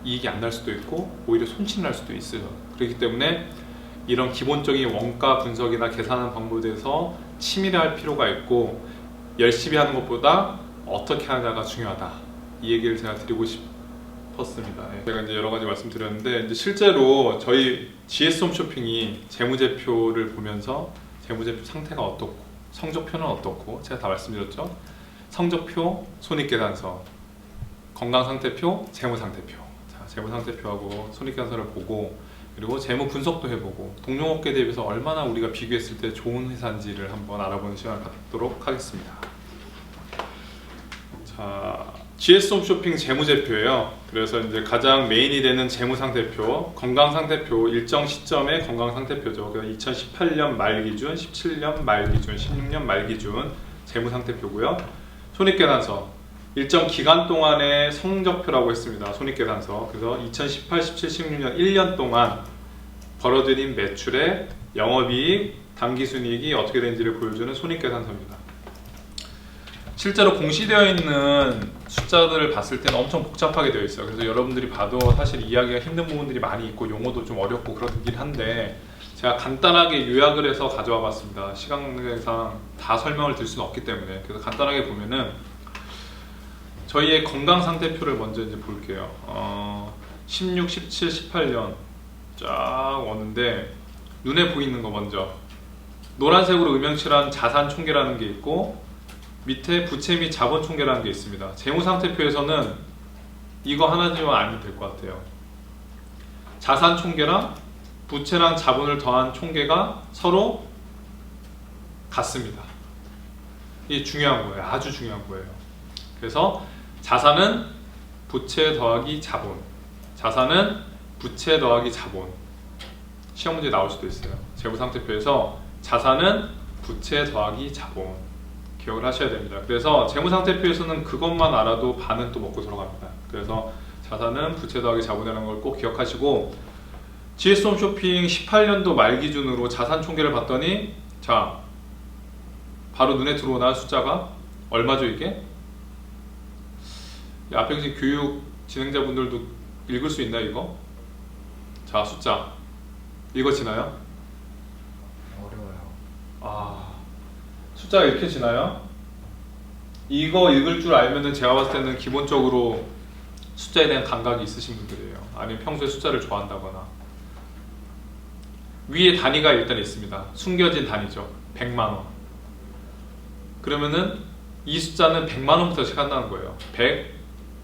[SPEAKER 1] 이익이 안 날 수도 있고 오히려 손실이 날 수도 있어요. 그렇기 때문에 이런 기본적인 원가 분석이나 계산하는 방법에 대해서 치밀해 할 필요가 있고 열심히 하는 것보다 어떻게 하냐가 중요하다. 이 얘기를 제가 드리고 싶었습니다. 제가 이제 여러 가지 말씀드렸는데 이제 실제로 저희 GS 홈쇼핑이 재무제표를 보면서 재무제표 상태가 어떻고 성적표는 어떻고 제가 다 말씀드렸죠. 성적표, 손익계산서, 건강상태표, 재무상태표. 자, 재무상태표하고 손익계산서를 보고 그리고 재무 분석도 해보고 동종업계 대비해서 얼마나 우리가 비교했을 때 좋은 회사인지를 한번 알아보는 시간을 갖도록 하겠습니다. 자, GS 홈쇼핑 재무제표예요. 그래서 이제 가장 메인이 되는 재무상태표, 건강상태표, 일정 시점의 건강상태표죠. 2018년 말 기준, 17년 말 기준, 16년 말 기준 재무상태표고요. 손익계산서, 일정 기간 동안의 성적표라고 했습니다. 손익계산서. 그래서 2018, 17, 16년 1년 동안 벌어들인 매출의 영업이익, 당기순이익이 어떻게 되는지를 보여주는 손익계산서입니다. 실제로 공시되어 있는 숫자들을 봤을 때는 엄청 복잡하게 되어 있어요. 그래서 여러분들이 봐도 사실 이해하기가 힘든 부분들이 많이 있고 용어도 좀 어렵고 그렇긴 한데 제가 간단하게 요약을 해서 가져와 봤습니다. 시간상 다 설명을 드릴 수는 없기 때문에. 그래서 간단하게 보면은 저희의 건강상태표를 먼저 이제 볼게요. 16, 17, 18년 쫙 오는데 눈에 보이는 거 먼저 노란색으로 음영칠한 자산 총계라는 게 있고 밑에 부채 및 자본 총계라는 게 있습니다. 재무상태표에서는 이거 하나지만 알면 될 것 같아요. 자산 총계랑 부채랑 자본을 더한 총계가 서로 같습니다. 이게 중요한 거예요. 아주 중요한 거예요. 그래서 자산은 부채 더하기 자본, 자산은 부채 더하기 자본. 시험 문제 나올 수도 있어요. 재무상태표에서 자산은 부채 더하기 자본. 기억을 하셔야 됩니다. 그래서 재무상태표에서는 그것만 알아도 반은 또 먹고 들어갑니다. 그래서 자산은 부채 더하기 자본이라는 걸 꼭 기억하시고 GS 홈쇼핑 18년도 말 기준으로 자산 총계를 봤더니 자 바로 눈에 들어오나 숫자가 얼마죠 이게? 앞에 계신 교육 진행자분들도 읽을 수 있나 이거? 자 숫자 읽어지나요?
[SPEAKER 3] 어려워요.
[SPEAKER 1] 숫자가 읽혀지나요? 이거 읽을 줄 알면은 제가 봤을 때는 기본적으로 숫자에 대한 감각이 있으신 분들이에요. 아니면 평소에 숫자를 좋아한다거나. 위에 단위가 일단 있습니다. 숨겨진 단위죠. 100만원. 그러면은 이 숫자는 100만원부터 시작한다는 거예요. 100,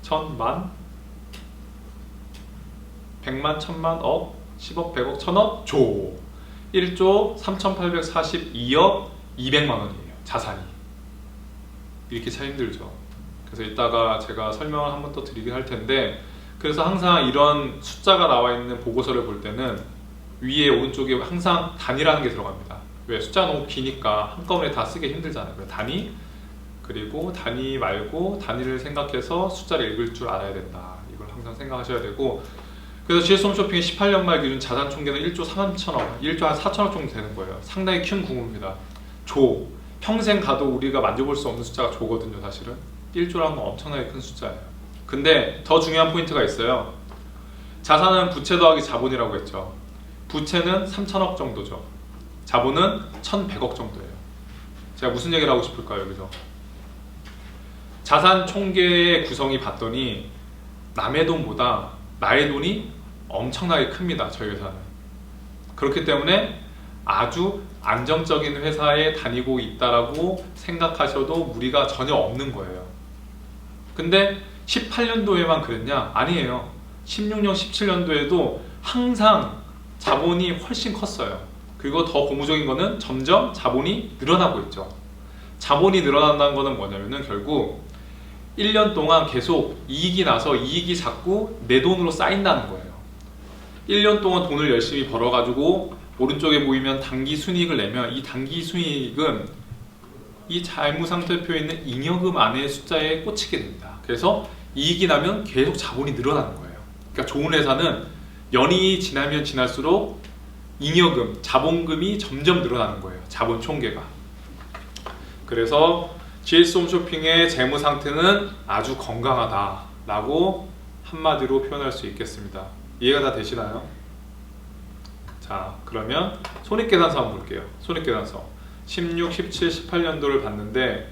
[SPEAKER 1] 1000만, 100만, 1000만, 억, 10억, 100억, 1000억, 조. 1조 3842억 200만원이에요. 자산이. 이렇게 참 힘들죠. 그래서 이따가 제가 설명을 한 번 더 드리긴 할 텐데 그래서 항상 이런 숫자가 나와 있는 보고서를 볼 때는 위에 오른쪽에 항상 단위라는 게 들어갑니다. 왜? 숫자가 너무 기니까 한꺼번에 다 쓰기 힘들잖아요. 단위 그리고 단위 말고 단위를 생각해서 숫자를 읽을 줄 알아야 된다. 이걸 항상 생각하셔야 되고 그래서 GS 홈쇼핑의 18년 말 기준 자산 총계는 1조 3천억, 1조 한 4천억 정도 되는 거예요. 상당히 큰 규모입니다. 조, 평생 가도 우리가 만져볼 수 없는 숫자가 조거든요. 사실은 1조라는 건 엄청나게 큰 숫자예요. 근데 더 중요한 포인트가 있어요. 자산은 부채 더하기 자본이라고 했죠. 부채는 3천억 정도죠. 자본은 1,100억 정도예요. 제가 무슨 얘기를 하고 싶을까요 여기서? 자산 총계의 구성이 봤더니 남의 돈보다 나의 돈이 엄청나게 큽니다. 저희 회사는. 그렇기 때문에 아주 안정적인 회사에 다니고 있다라고 생각하셔도 무리가 전혀 없는 거예요. 근데 18년도에만 그랬냐? 아니에요. 16년, 17년도에도 항상 자본이 훨씬 컸어요. 그리고 더 고무적인 거는 점점 자본이 늘어나고 있죠. 자본이 늘어난다는 거는 뭐냐면은 결국 1년 동안 계속 이익이 나서 이익이 자꾸 내 돈으로 쌓인다는 거예요. 1년 동안 돈을 열심히 벌어가지고 오른쪽에 보이면 단기 순이익을 내면 이 단기 순이익은 이債務상태표에 있는 잉여금 안에 숫자에 꽂히게 됩니다. 그래서 이익이 나면 계속 자본이 늘어나는 거예요. 그러니까 좋은 회사는 연이 지나면 지날수록 잉여금, 자본금이 점점 늘어나는 거예요. 자본 총계가. 그래서 GS 홈쇼핑의 재무 상태는 아주 건강하다라고 한마디로 표현할 수 있겠습니다. 이해가 다 되시나요? 자, 그러면 손익계산서 한번 볼게요. 손익계산서 16, 17, 18년도를 봤는데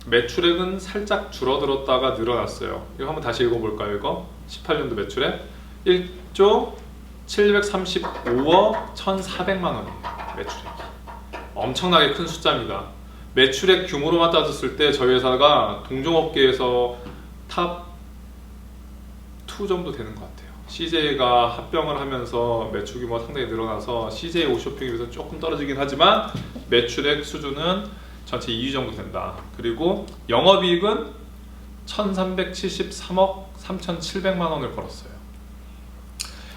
[SPEAKER 1] 매출액은 살짝 줄어들었다가 늘어났어요. 이거 한번 다시 읽어볼까요? 이거 18년도 매출액 1조 735억 1,400만 원이에요. 매출액이 엄청나게 큰 숫자입니다. 매출액 규모로만 따졌을 때 저희 회사가 동종업계에서 탑 2 정도 되는 것 같아요. CJ가 합병을 하면서 매출 규모가 상당히 늘어나서 CJ 오쇼핑에 비해서 조금 떨어지긴 하지만 매출액 수준은 전체 2위 정도 된다. 그리고 영업이익은 1373억 3700만 원을 벌었어요.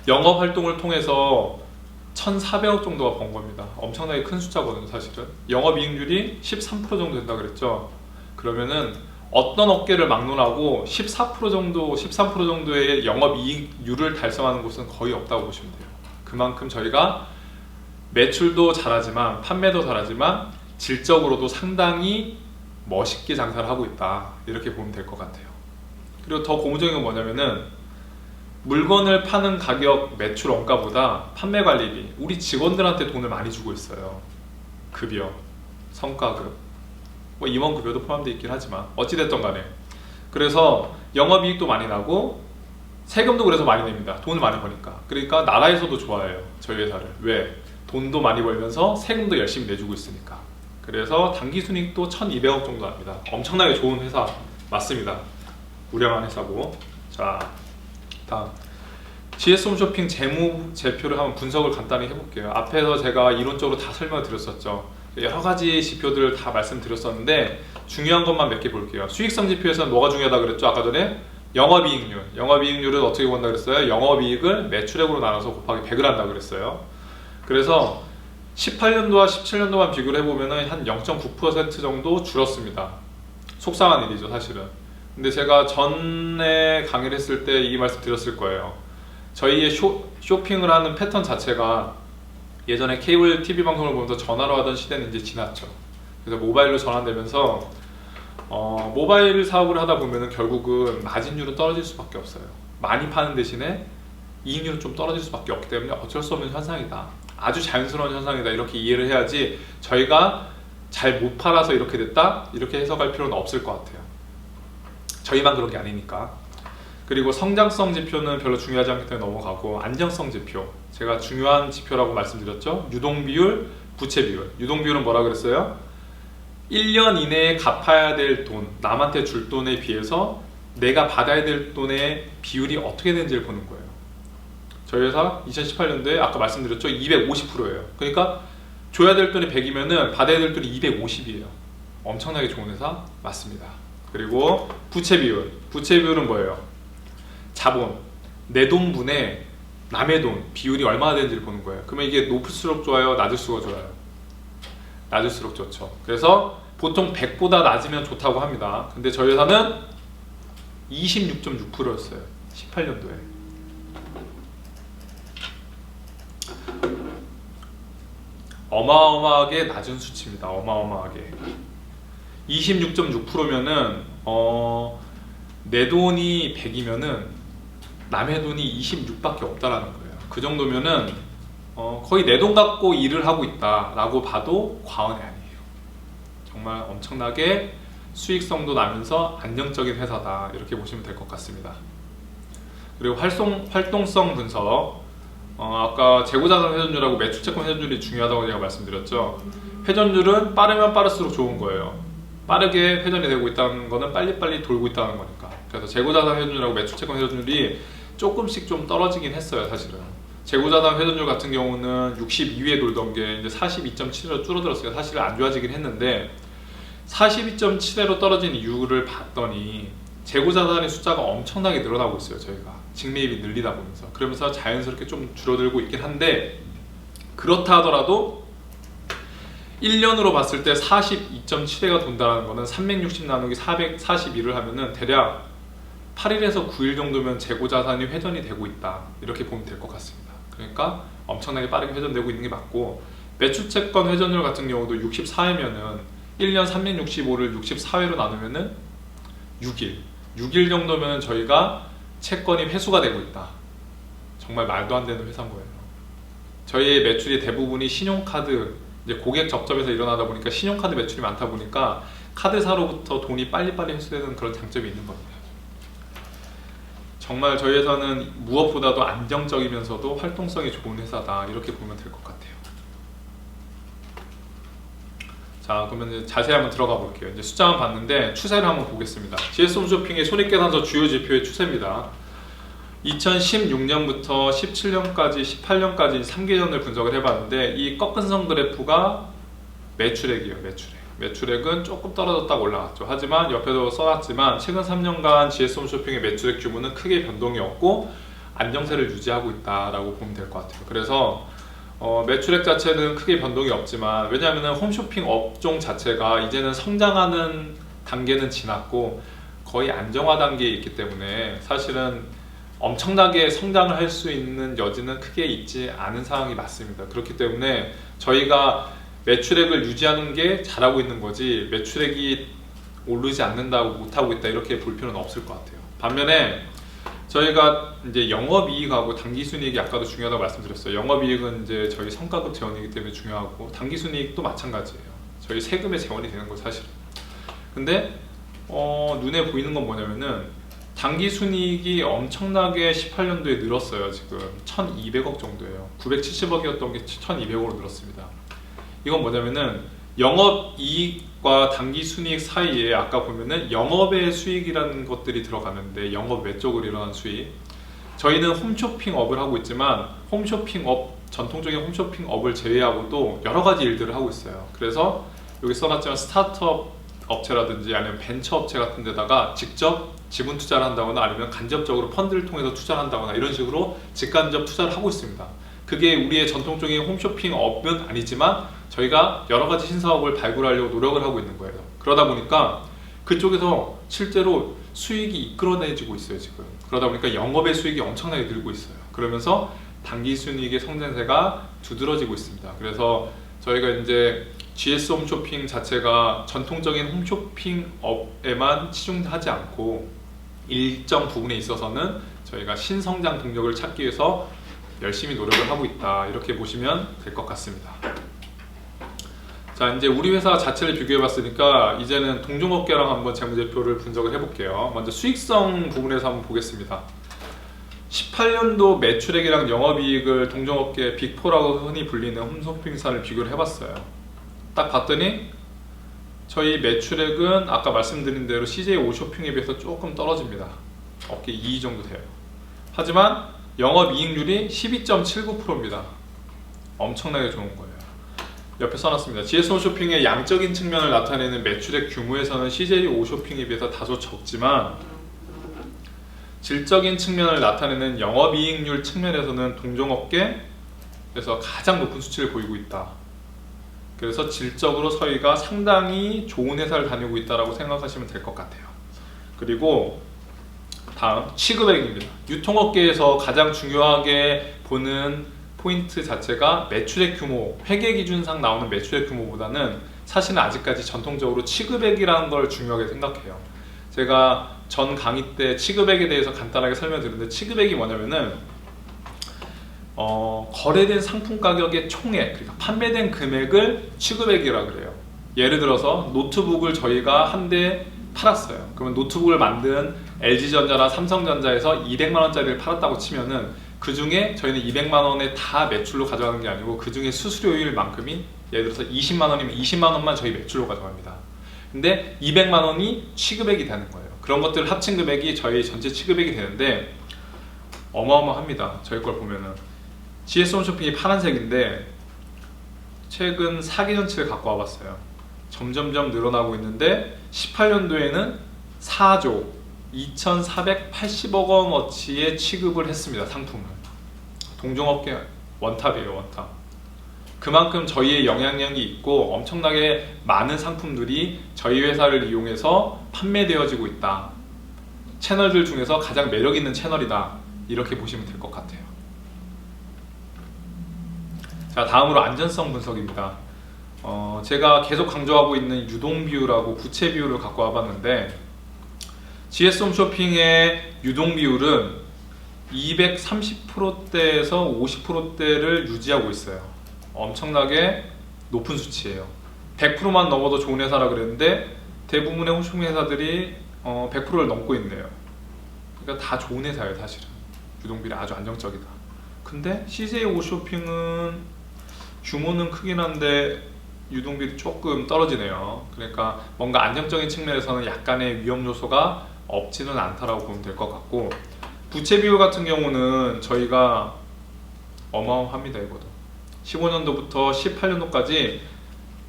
[SPEAKER 1] 영업활동을 통해서 1400억 정도가 번 겁니다. 엄청나게 큰 숫자거든요. 사실은 영업이익률이 13% 정도 된다 그랬죠. 그러면은 어떤 업계를 막론하고 14% 정도, 13% 정도의 영업이익률을 달성하는 곳은 거의 없다고 보시면 돼요. 그만큼 저희가 매출도 잘하지만 판매도 잘하지만 질적으로도 상당히 멋있게 장사를 하고 있다, 이렇게 보면 될 것 같아요. 그리고 더 고무적인 건 뭐냐면은 물건을 파는 가격 매출 원가보다 판매관리비, 우리 직원들한테 돈을 많이 주고 있어요. 급여, 성과급, 뭐 임원급여도 포함되어 있긴 하지만 어찌됐든 간에 그래서 영업이익도 많이 나고 세금도 그래서 많이 냅니다. 돈을 많이 버니까. 그러니까 나라에서도 좋아해요, 저희 회사를. 왜? 돈도 많이 벌면서 세금도 열심히 내주고 있으니까. 그래서 단기순이익도 1200억 정도 납니다. 엄청나게 좋은 회사 맞습니다. 우량한 회사고. 자, 다음 GS 홈쇼핑 재무제표를 한번 분석을 간단히 해볼게요. 앞에서 제가 이론적으로 다 설명을 드렸었죠. 여러 가지 지표들을 다 말씀드렸었는데 중요한 것만 몇 개 볼게요. 수익성 지표에서는 뭐가 중요하다 그랬죠? 아까 전에 영업이익률. 영업이익률은 어떻게 본다 그랬어요? 영업이익을 매출액으로 나눠서 곱하기 100을 한다 그랬어요. 그래서 18년도와 17년도만 비교를 해보면 한 0.9% 정도 줄었습니다. 속상한 일이죠, 사실은. 근데 제가 전에 강의를 했을 때 이 말씀 드렸을 거예요. 저희의 쇼핑을 하는 패턴 자체가 예전에 케이블 TV 방송을 보면서 전화로 하던 시대는 이제 지났죠. 그래서 모바일로 전환되면서 모바일 사업을 하다 보면은 결국은 마진율은 떨어질 수밖에 없어요. 많이 파는 대신에 이익률은 좀 떨어질 수밖에 없기 때문에 어쩔 수 없는 현상이다, 아주 자연스러운 현상이다, 이렇게 이해를 해야지 저희가 잘 못 팔아서 이렇게 됐다, 이렇게 해석할 필요는 없을 것 같아요. 저희만 그런 게 아니니까. 그리고 성장성 지표는 별로 중요하지 않기 때문에 넘어가고, 안정성 지표, 제가 중요한 지표라고 말씀드렸죠. 유동비율, 부채비율. 유동비율은 뭐라 그랬어요? 1년 이내에 갚아야 될 돈, 남한테 줄 돈에 비해서 내가 받아야 될 돈의 비율이 어떻게 되는지를 보는 거예요. 저희 회사 2018년도에 아까 말씀드렸죠, 250%예요. 그러니까 줘야 될 돈이 100이면은 받아야 될 돈이 250이에요. 엄청나게 좋은 회사 맞습니다. 그리고 부채비율. 부채비율은 뭐예요? 자본, 내 돈분의 남의 돈 비율이 얼마나 되는지를 보는 거예요. 그러면 이게 높을수록 좋아요, 낮을수록 좋아요? 낮을수록 좋죠. 그래서 보통 100보다 낮으면 좋다고 합니다. 근데 저희 회사는 26.6%였어요. 18년도에. 어마어마하게 낮은 수치입니다. 어마어마하게. 26.6%면은 내 돈이 100이면은 남의 돈이 26밖에 없다라는 거예요. 그 정도면은 거의 내 돈 갖고 일을 하고 있다라고 봐도 과언이 아니에요. 정말 엄청나게 수익성도 나면서 안정적인 회사다, 이렇게 보시면 될 것 같습니다. 그리고 활동성 분석. 아까 재고자산 회전율하고 매출채권 회전율이 중요하다고 제가 말씀드렸죠. 회전율은 빠르면 빠를수록 좋은 거예요. 빠르게 회전이 되고 있다는 거는 빨리빨리 돌고 있다는 거니까. 그래서 재고자산 회전율하고 매출채권 회전율이 조금씩 좀 떨어지긴 했어요, 사실은. 재고자산 회전율 같은 경우는 62위에 돌던 게 이제 42.7으로 줄어들었어요. 사실 안 좋아지긴 했는데 42.7회로 떨어진 이유를 봤더니 재고자산의 숫자가 엄청나게 늘어나고 있어요. 저희가 직매입이 늘리다 보면서, 그러면서 자연스럽게 좀 줄어들고 있긴 한데, 그렇다 하더라도 1년으로 봤을 때 42.7회가 돈다는 거는 360 나누기 441을 하면은 대략 8일에서 9일 정도면 재고자산이 회전이 되고 있다, 이렇게 보면 될 것 같습니다. 그러니까 엄청나게 빠르게 회전되고 있는 게 맞고, 매출채권 회전율 같은 경우도 64회면은 1년 365를 64회로 나누면은 6일 정도면 저희가 채권이 회수가 되고 있다. 정말 말도 안 되는 회사인 거예요. 저희의 매출이 대부분이 신용카드, 이제 고객 접점에서 일어나다 보니까 신용카드 매출이 많다 보니까 카드사로부터 돈이 빨리빨리 회수되는 그런 장점이 있는 겁니다. 정말 저희 회사는 무엇보다도 안정적이면서도 활동성이 좋은 회사다, 이렇게 보면 될 것 같아요. 자, 그러면 이제 자세히 한번 들어가 볼게요. 이제 숫자만 봤는데 추세를 한번 보겠습니다. GS홈쇼핑의 손익계산서 주요 지표의 추세입니다. 2016년부터 17년까지 18년까지 3개년을 분석을 해봤는데, 이 꺾은 선 그래프가 매출액이에요. 매출액은 조금 떨어졌다가 올라갔죠. 하지만 옆에도 써놨지만 최근 3년간 GS홈쇼핑의 매출액 규모는 크게 변동이 없고 안정세를 유지하고 있다라고 보면 될 것 같아요. 그래서 매출액 자체는 크게 변동이 없지만, 왜냐하면 홈쇼핑 업종 자체가 이제는 성장하는 단계는 지났고 거의 안정화 단계에 있기 때문에 사실은 엄청나게 성장을 할 수 있는 여지는 크게 있지 않은 상황이 맞습니다. 그렇기 때문에 저희가 매출액을 유지하는 게 잘하고 있는 거지, 매출액이 오르지 않는다고 못하고 있다, 이렇게 볼 필요는 없을 것 같아요. 반면에 저희가 이제 영업이익하고 당기순이익이 아까도 중요하다고 말씀드렸어요. 영업이익은 이제 저희 성과급 재원이기 때문에 중요하고, 당기순이익도 마찬가지예요. 저희 세금의 재원이 되는 거 사실은. 근데 눈에 보이는 건 뭐냐면은 당기순이익이 엄청나게 18년도에 늘었어요. 지금 1200억 정도예요. 970억이었던 게 1200억으로 늘었습니다. 이건 뭐냐면은 영업이익과 당기순이익 사이에 아까 보면은 영업의 수익이라는 것들이 들어가는데, 영업 외적으로 일어난 수익, 저희는 홈쇼핑업을 하고 있지만 홈쇼핑업, 전통적인 홈쇼핑업을 제외하고도 여러 가지 일들을 하고 있어요. 그래서 여기 써놨지만 스타트업 업체라든지 아니면 벤처 업체 같은 데다가 직접 지분 투자를 한다거나 아니면 간접적으로 펀드를 통해서 투자를 한다거나 이런 식으로 직간접 투자를 하고 있습니다. 그게 우리의 전통적인 홈쇼핑업은 아니지만 저희가 여러 가지 신사업을 발굴하려고 노력을 하고 있는 거예요. 그러다 보니까 그쪽에서 실제로 수익이 이끌어내지고 있어요, 지금. 그러다 보니까 영업의 수익이 엄청나게 늘고 있어요. 그러면서 당기순이익의 성장세가 두드러지고 있습니다. 그래서 저희가 이제 GS 홈쇼핑 자체가 전통적인 홈쇼핑업에만 치중하지 않고 일정 부분에 있어서는 저희가 신성장 동력을 찾기 위해서 열심히 노력을 하고 있다, 이렇게 보시면 될 것 같습니다. 자, 이제 우리 회사 자체를 비교해 봤으니까 이제는 동종업계랑 한번 재무제표를 분석을 해볼게요. 먼저 수익성 부분에서 한번 보겠습니다. 18년도 매출액이랑 영업이익을 동종업계 빅4라고 흔히 불리는 홈쇼핑사를 비교를 해봤어요. 딱 봤더니 저희 매출액은 아까 말씀드린 대로 CJ 오쇼핑에 비해서 조금 떨어집니다. 어깨 2 정도 돼요. 하지만 영업이익률이 12.79%입니다. 엄청나게 좋은 거예요. 옆에 써놨습니다. GS 홈쇼핑의 양적인 측면을 나타내는 매출액 규모에서는 CJ 오쇼핑에 비해서 다소 적지만, 질적인 측면을 나타내는 영업이익률 측면에서는 동종업계에서 가장 높은 수치를 보이고 있다. 그래서 질적으로 저희가 상당히 좋은 회사를 다니고 있다고 생각하시면 될 것 같아요. 그리고 다음 취급액입니다. 유통업계에서 가장 중요하게 보는 포인트 자체가 매출액 규모, 회계기준상 나오는 매출액 규모보다는 사실은 아직까지 전통적으로 취급액이라는 걸 중요하게 생각해요. 제가 전 강의 때 취급액에 대해서 간단하게 설명드렸는데, 취급액이 뭐냐면은 거래된 상품 가격의 총액, 그러니까 판매된 금액을 취급액이라고 그래요. 예를 들어서 노트북을 저희가 한 대 팔았어요. 그러면 노트북을 만든 LG전자나 삼성전자에서 200만원짜리를 팔았다고 치면은 그 중에 저희는 200만원에 다 매출로 가져가는 게 아니고 그 중에 수수료율만큼이, 예를 들어서 20만원이면 20만원만 저희 매출로 가져갑니다. 근데 200만원이 취급액이 되는 거예요. 그런 것들 합친 금액이 저희 전체 취급액이 되는데 어마어마합니다. 저희 걸 보면은 GS 홈쇼핑이 파란색인데 최근 4개년치를 갖고 와봤어요. 점점점 늘어나고 있는데 18년도에는 4조 2,480억 원어치의 취급을 했습니다. 상품을. 동종업계 원탑이에요. 원탑. 그만큼 저희의 영향력이 있고 엄청나게 많은 상품들이 저희 회사를 이용해서 판매되어지고 있다. 채널들 중에서 가장 매력 있는 채널이다. 이렇게 보시면 될 것 같아요. 자, 다음으로 안전성 분석입니다. 제가 계속 강조하고 있는 유동 비율하고 부채 비율을 갖고 와봤는데 GS 홈쇼핑의 유동 비율은 230%대에서 50%대를 유지하고 있어요. 엄청나게 높은 수치예요. 100%만 넘어도 좋은 회사라 그랬는데 대부분의 홈쇼핑 회사들이 100%를 넘고 있네요. 그러니까 다 좋은 회사예요. 사실은 유동비율이 아주 안정적이다. 근데 CJ 홈쇼핑은 규모는 크긴 한데 유동비율이 조금 떨어지네요. 그러니까 뭔가 안정적인 측면에서는 약간의 위험 요소가 없지는 않다라고 보면 될 것 같고, 부채 비율 같은 경우는 저희가 어마어마합니다. 이거도 15년도부터 18년도까지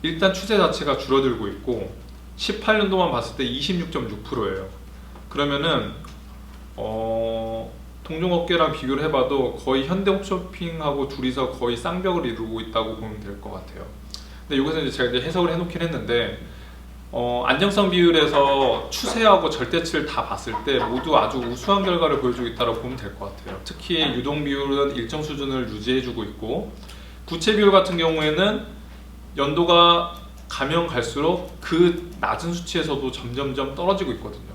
[SPEAKER 1] 일단 추세 자체가 줄어들고 있고 18년도만 봤을 때 26.6%예요. 그러면은 동종업계랑 비교를 해봐도 거의 현대홈쇼핑하고 둘이서 거의 쌍벽을 이루고 있다고 보면 될 것 같아요. 근데 여기서 이제 제가 이제 해석을 해놓긴 했는데 안정성 비율에서 추세하고 절대치를 다 봤을 때 모두 아주 우수한 결과를 보여주고 있다고 보면 될 것 같아요. 특히 유동 비율은 일정 수준을 유지해주고 있고 부채 비율 같은 경우에는 연도가 가면 갈수록 그 낮은 수치에서도 점점점 떨어지고 있거든요.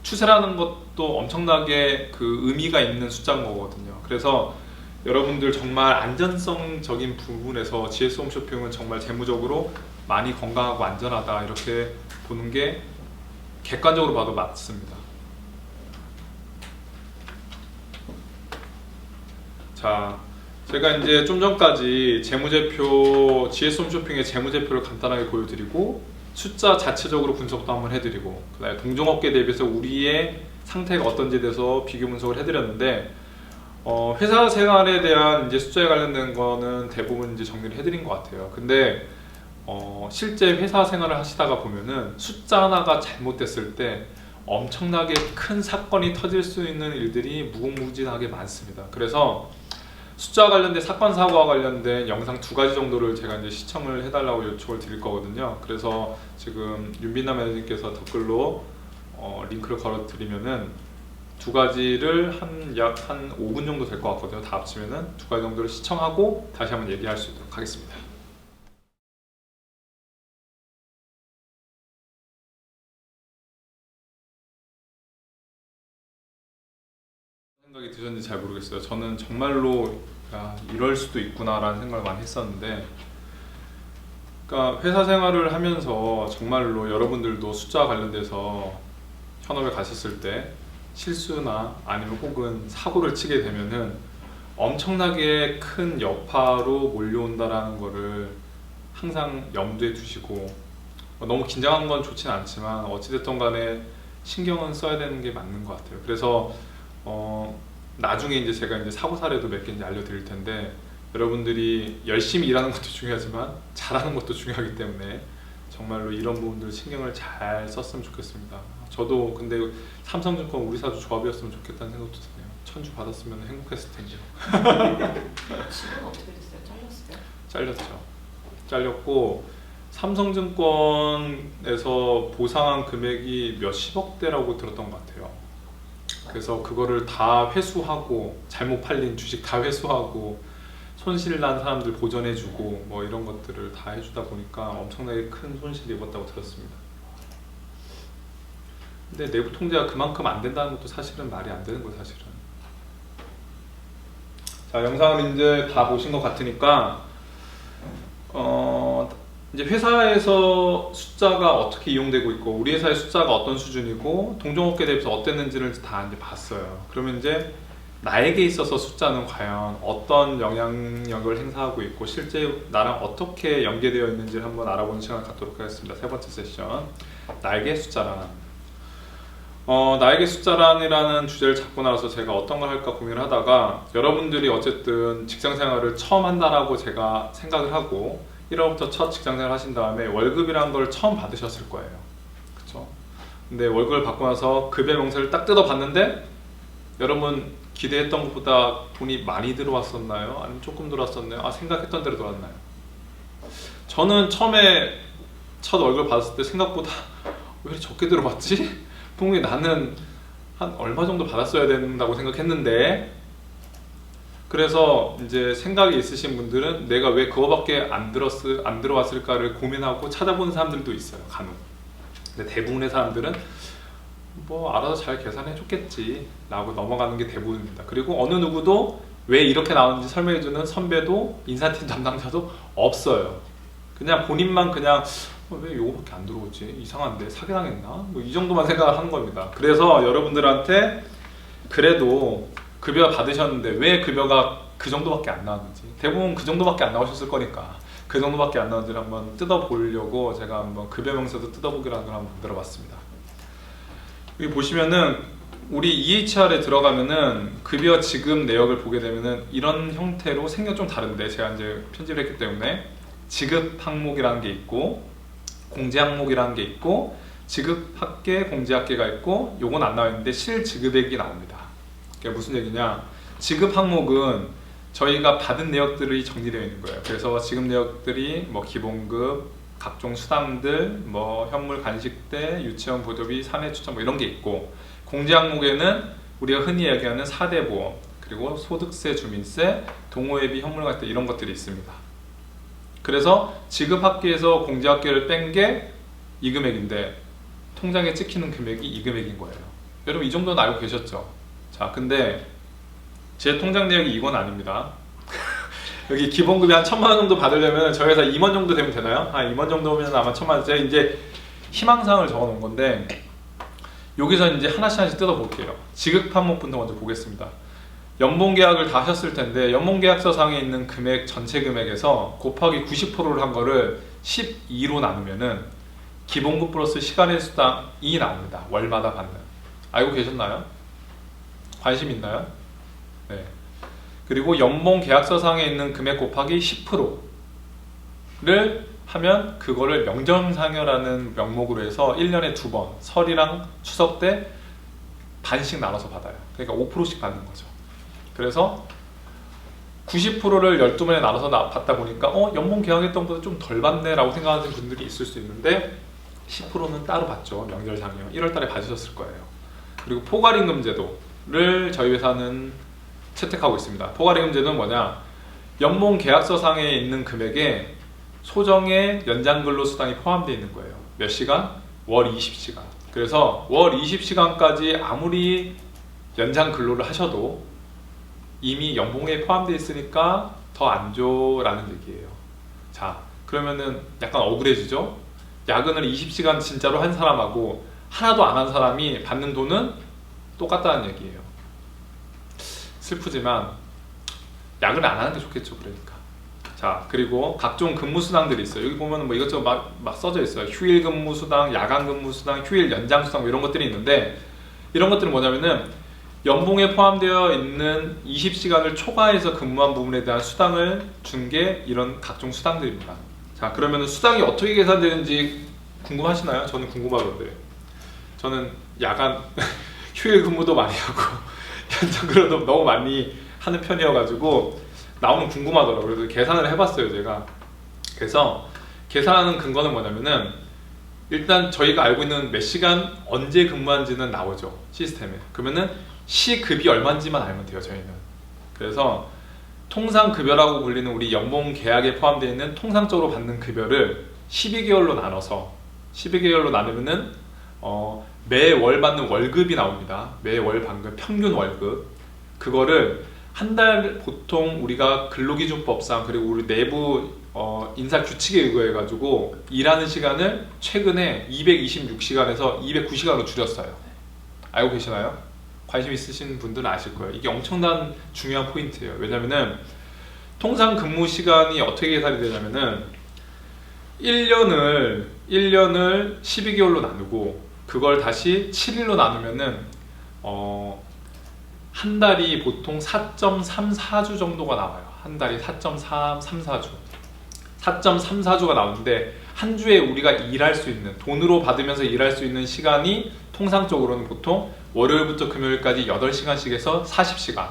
[SPEAKER 1] 추세라는 것도 엄청나게 그 의미가 있는 숫자인 거거든요. 그래서 여러분들 정말 안전성적인 부분에서 GS 홈쇼핑은 정말 재무적으로 많이 건강하고 안전하다 이렇게 보는 게 객관적으로 봐도 맞습니다. 자, 제가 이제 좀 전까지 재무제표, GS 홈쇼핑의 재무제표를 간단하게 보여드리고 숫자 자체적으로 분석도 한번 해드리고 그다음에 동종업계 대비해서 우리의 상태가 어떤지에 대해서 비교 분석을 해드렸는데 회사 생활에 대한 이제 숫자에 관련된 거는 대부분 이제 정리를 해드린 것 같아요. 근데 실제 회사 생활을 하시다가 보면은 숫자 하나가 잘못됐을 때 엄청나게 큰 사건이 터질 수 있는 일들이 무궁무진하게 많습니다. 그래서 숫자와 관련된 사건 사고와 관련된 영상 2가지 정도를 제가 이제 시청을 해달라고 요청을 드릴 거거든요. 그래서 지금 윤빈나 매니저님께서 댓글로 링크를 걸어 드리면은 2가지를 약 한 5분 정도 될 것 같거든요. 다 합치면은 2가지 정도를 시청하고 다시 한번 얘기할 수 있도록 하겠습니다. 생각이 드셨는지 잘 모르겠어요. 저는 정말로 이럴 수도 있구나라는 생각을 많이 했었는데, 그러니까 회사 생활을 하면서 정말로 여러분들도 숫자와 관련돼서 현업에 가셨을 때 실수나 아니면 혹은 사고를 치게 되면은 엄청나게 큰 여파로 몰려온다라는 거를 항상 염두에 두시고, 너무 긴장한 건 좋진 않지만 어찌됐든 간에 신경은 써야 되는 게 맞는 것 같아요. 그래서 나중에 이제 제가 이제 사고 사례도 몇 개 이제 알려드릴 텐데, 여러분들이 열심히 일하는 것도 중요하지만 잘하는 것도 중요하기 때문에 정말로 이런 부분들 신경을 잘 썼으면 좋겠습니다. 저도 근데 삼성증권 우리사주 조합이었으면 좋겠다는 생각도 드네요. 천주 받았으면 행복했을 텐데요.
[SPEAKER 2] 지금 어떻게 됐어요? 잘렸어요?
[SPEAKER 1] 잘렸죠. 잘렸고 삼성증권에서 보상한 금액이 몇십억대라고 들었던 것 같아요. 그래서 그거를 다 회수하고 잘못 팔린 주식 다 회수하고 손실 난 사람들 보전해주고 뭐 이런 것들을 다 해주다 보니까 엄청나게 큰 손실을 입었다고 들었습니다. 근데 내부 통제가 그만큼 안 된다는 것도 사실은 말이 안 되는 거예요. 사실은. 자, 영상을 이제 다 보신 것 같으니까 이제 회사에서 숫자가 어떻게 이용되고 있고 우리 회사의 숫자가 어떤 수준이고 동종업계 대비해서 어땠는지를 다 이제 봤어요. 그러면 이제 나에게 있어서 숫자는 과연 어떤 영향력을 행사하고 있고 실제 나랑 어떻게 연계되어 있는지를 한번 알아보는 시간을 갖도록 하겠습니다. 3번째 세션, 나에게 숫자란. 나에게 숫자란이라는 주제를 잡고 나서 제가 어떤 걸 할까 고민을 하다가 여러분들이 어쨌든 직장생활을 처음 한다라고 제가 생각을 하고 1월부터 첫 직장생활 하신 다음에 월급이라는 걸 처음 받으셨을 거예요. 그쵸? 근데 월급을 받고 나서 급여 명세를 딱 뜯어봤는데 여러분 기대했던 것보다 돈이 많이 들어왔었나요? 아니면 조금 들어왔었나요? 아, 생각했던 대로 들어왔나요? 저는 처음에 첫 월급 받았을 때 생각보다 왜 이렇게 적게 들어왔지? 분명히 나는 한 얼마 정도 받았어야 된다고 생각했는데, 그래서 이제 생각이 있으신 분들은 내가 왜 그거밖에 안 들어왔을까를 고민하고 찾아보는 사람들도 있어요, 간혹. 근데 대부분의 사람들은 뭐 알아서 잘 계산해 줬겠지 라고 넘어가는 게 대부분입니다. 그리고 어느 누구도 왜 이렇게 나오는지 설명해주는 선배도 인사팀 담당자도 없어요. 그냥 본인만 그냥 왜 이거밖에 안 들어오지? 이상한데 사기당했나? 뭐 이 정도만 생각을 하는 겁니다. 그래서 여러분들한테 그래도 급여 받으셨는데 왜 급여가 그 정도밖에 안 나왔는지, 대부분 그 정도밖에 안 나오셨을 거니까 그 정도밖에 안 나왔는지를 한번 뜯어보려고 제가 한번 급여 명세도 뜯어보기라는 걸 한번 만들어봤습니다. 여기 보시면은 우리 EHR에 들어가면은 급여 지급 내역을 보게 되면은 이런 형태로 생겨 좀 다른데, 제가 이제 편집을 했기 때문에 지급 항목이라는 게 있고 공제 항목이라는 게 있고 지급 합계 공제 합계가 있고, 요건 안 나와 있는데 실지급액이 나옵니다. 그게 무슨 얘기냐, 지급 항목은 저희가 받은 내역들이 정리되어 있는 거예요. 그래서 지급 내역들이 뭐 기본급, 각종 수당들, 뭐 현물 간식대, 유치원 보조비, 사내 추천 뭐 이런 게 있고, 공제 항목에는 우리가 흔히 얘기하는 4대 보험, 그리고 소득세, 주민세, 동호회비, 현물간식대 이런 것들이 있습니다. 그래서 지급 합계에서 공제 합계를 뺀 게 이 금액인데 통장에 찍히는 금액이 이 금액인 거예요. 여러분 이 정도는 알고 계셨죠? 자, 근데 제 통장 내역이 이건 아닙니다. 여기 기본급이 한 1,000만 원 정도 받으려면 저희 회사 임원 정도 되면 되나요? 한 임원 정도면 아마 1,000만 원. 제가 이제 희망사항을 적어 놓은 건데 여기서 이제 하나씩 뜯어볼게요. 지급 항목부터 먼저 보겠습니다. 연봉 계약을 다 하셨을 텐데 연봉 계약서상에 있는 금액 전체 금액에서 곱하기 90%를 한 거를 12로 나누면은 기본급 플러스 시간의 수당이 나옵니다. 월마다 받는. 알고 계셨나요? 관심 있나요? 네. 그리고 연봉 계약서상에 있는 금액 곱하기 10%를 하면 그거를 명정상여라는 명목으로 해서 1년에 2번 설이랑 추석 때 반씩 나눠서 받아요. 그러니까 5%씩 받는 거죠. 그래서 90%를 12번에 나눠서 받다 보니까 연봉 계약했던 것보다 좀 덜 받네 라고 생각하는 분들이 있을 수 있는데 10%는 따로 받죠. 명절상여 1월 달에 받으셨을 거예요. 그리고 포괄임금 제도를 저희 회사는 채택하고 있습니다. 포괄임금 제도는 뭐냐, 연봉 계약서상에 있는 금액에 소정의 연장근로수당이 포함되어 있는 거예요. 몇 시간? 월 20시간. 그래서 월 20시간까지 아무리 연장 근로를 하셔도 이미 연봉에 포함되어 있으니까 더 안 줘라는 얘기예요. 자, 그러면은 약간 억울해지죠? 야근을 20시간 진짜로 한 사람하고 하나도 안 한 사람이 받는 돈은 똑같다는 얘기예요. 슬프지만 야근을 안 하는 게 좋겠죠. 그러니까. 자, 그리고 각종 근무수당들이 있어요. 여기 보면 뭐 이것저것 막 써져 있어요. 휴일 근무수당, 야간 근무수당, 휴일 연장수당 뭐 이런 것들이 있는데, 이런 것들은 뭐냐면은 연봉에 포함되어 있는 20시간을 초과해서 근무한 부분에 대한 수당을 준 게 이런 각종 수당들입니다. 자, 그러면 수당이 어떻게 계산되는지 궁금하시나요? 저는 궁금하던데. 저는 야간 휴일 근무도 많이 하고 연장 근로도 너무 많이 하는 편이어가지고 나오면 궁금하더라고요. 그래서 계산을 해봤어요, 제가. 그래서 계산하는 근거는 뭐냐면은 일단 저희가 알고 있는 몇 시간 언제 근무한지는 나오죠, 시스템에. 그러면은 시급이 얼마인지만 알면 돼요, 저희는. 그래서 통상급여라고 불리는 우리 연봉 계약에 포함되어 있는 통상적으로 받는 급여를 12개월로 나누면은 매월 받는 월급이 나옵니다. 매월 받는 평균 월급. 그거를 한 달 보통 우리가 근로기준법상 그리고 우리 내부 인사 규칙에 의거해 가지고 일하는 시간을 최근에 226시간에서 209시간으로 줄였어요. 알고 계시나요? 관심 있으신 분들은 아실 거예요. 이게 엄청난 중요한 포인트예요. 왜냐면은 통상 근무 시간이 어떻게 계산이 되냐면은 1년을 12개월로 나누고 그걸 다시 7일로 나누면은 한 달이 보통 4.34주 정도가 나와요. 한 달이 4.34주. 4.34주가 나오는데 한 주에 우리가 일할 수 있는, 돈으로 받으면서 일할 수 있는 시간이 통상적으로는 보통 월요일부터 금요일까지 8시간씩 해서 40시간.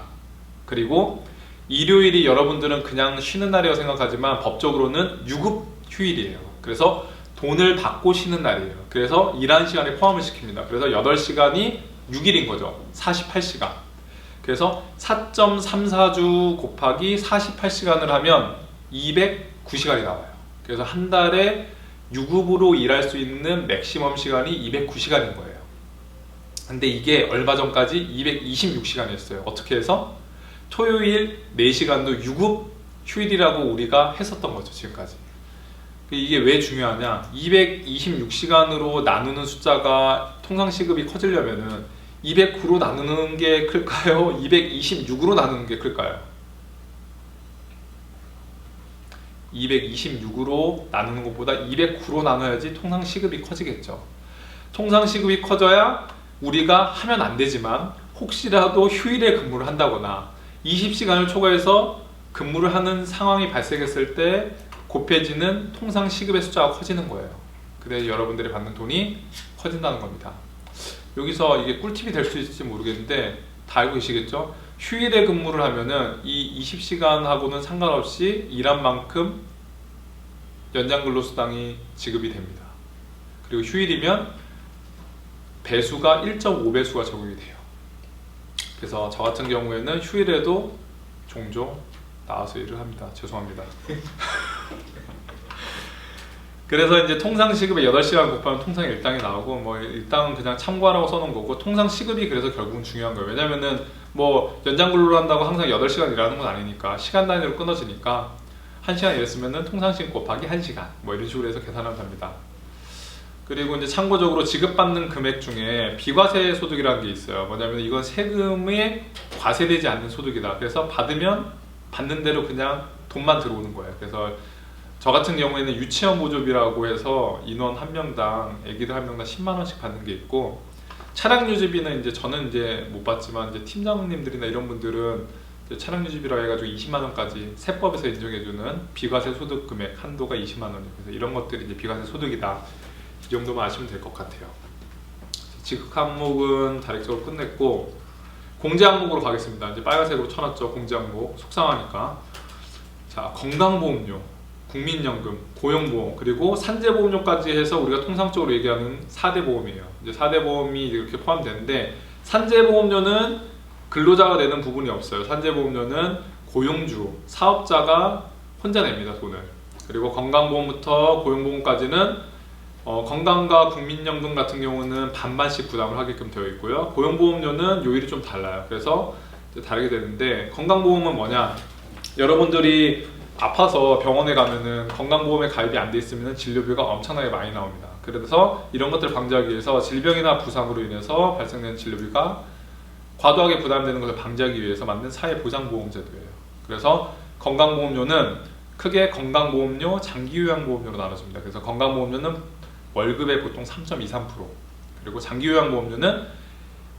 [SPEAKER 1] 그리고 일요일이 여러분들은 그냥 쉬는 날이라고 생각하지만 법적으로는 유급 휴일이에요. 그래서 돈을 받고 쉬는 날이에요. 그래서 일하는 시간에 포함을 시킵니다. 그래서 8시간이 6일인 거죠. 48시간. 그래서 4.34주 곱하기 48시간을 하면 209시간이 나와요. 그래서 한 달에 유급으로 일할 수 있는 맥시멈 시간이 209시간인 거예요. 근데 이게 얼마 전까지 226시간이었어요. 어떻게 해서? 토요일 4시간도 유급 휴일이라고 우리가 했었던 거죠, 지금까지. 이게 왜 중요하냐? 226시간으로 나누는 숫자가 통상 시급이 커지려면은 209로 나누는 게 클까요? 226으로 나누는 게 클까요? 226으로 나누는 것보다 209로 나눠야지 통상 시급이 커지겠죠. 통상 시급이 커져야 우리가 하면 안 되지만 혹시라도 휴일에 근무를 한다거나 20시간을 초과해서 근무를 하는 상황이 발생했을 때 곱해지는 통상 시급의 숫자가 커지는 거예요. 그래서 여러분들이 받는 돈이 커진다는 겁니다. 여기서 이게 꿀팁이 될 수 있을지 모르겠는데 다 알고 계시겠죠? 휴일에 근무를 하면은 이 20시간하고는 상관없이 일한 만큼 연장 근로수당이 지급이 됩니다. 그리고 휴일이면 배수가 1.5배수가 적용이 돼요. 그래서 저 같은 경우에는 휴일에도 종종 나와서 일을 합니다. 죄송합니다. 그래서 이제 통상 시급에 8시간 곱하면 통상 일당이 나오고, 뭐 일당은 그냥 참고하라고 써놓은 거고, 통상 시급이 그래서 결국은 중요한 거예요. 왜냐면은 뭐 연장 근로를 한다고 항상 8시간 일하는 건 아니니까 시간 단위로 끊어지니까 1시간 일했으면은 통상 시급 곱하기 1시간 뭐 이런 식으로 해서 계산하면 됩니다. 그리고 이제 참고적으로 지급받는 금액 중에 비과세 소득이라는 게 있어요. 뭐냐면 이건 세금에 과세되지 않는 소득이다. 그래서 받으면 받는 대로 그냥 돈만 들어오는 거예요. 그래서 저 같은 경우에는 유치원 보조비라고 해서 인원 한 명당, 애기들 한 명당 10만 원씩 받는 게 있고, 차량 유지비는 이제 저는 이제 못 받지만 이제 팀장님들이나 이런 분들은 차량 유지비라 해가지고 20만 원까지 세법에서 인정해주는 비과세 소득 금액 한도가 20만 원이에요. 그래서 이런 것들이 이제 비과세 소득이다. 이 정도만 아시면 될 것 같아요. 지급 항목은 다략적으로 끝냈고, 공제 항목으로 가겠습니다. 이제 빨간색으로 쳐놨죠. 공제 항목. 속상하니까. 자, 건강보험료, 국민연금, 고용보험, 그리고 산재보험료까지 해서 우리가 통상적으로 얘기하는 4대 보험이에요. 이제 4대 보험이 이렇게 포함되는데, 산재보험료는 근로자가 내는 부분이 없어요. 산재보험료는 고용주, 사업자가 혼자 냅니다, 돈을. 그리고 건강보험부터 고용보험까지는 건강과 국민연금 같은 경우는 반반씩 부담을 하게끔 되어 있고요. 고용보험료는 요일이 좀 달라요. 그래서 다르게 되는데, 건강보험은 뭐냐? 여러분들이 아파서 병원에 가면은 건강보험에 가입이 안 돼 있으면 진료비가 엄청나게 많이 나옵니다. 그래서 이런 것들을 방지하기 위해서 질병이나 부상으로 인해서 발생되는 진료비가 과도하게 부담되는 것을 방지하기 위해서 만든 사회보장보험제도예요. 그래서 건강보험료는 크게 건강보험료, 장기요양보험료로 나눠집니다. 그래서 건강보험료는 월급의 보통 3.23%, 그리고 장기요양보험료는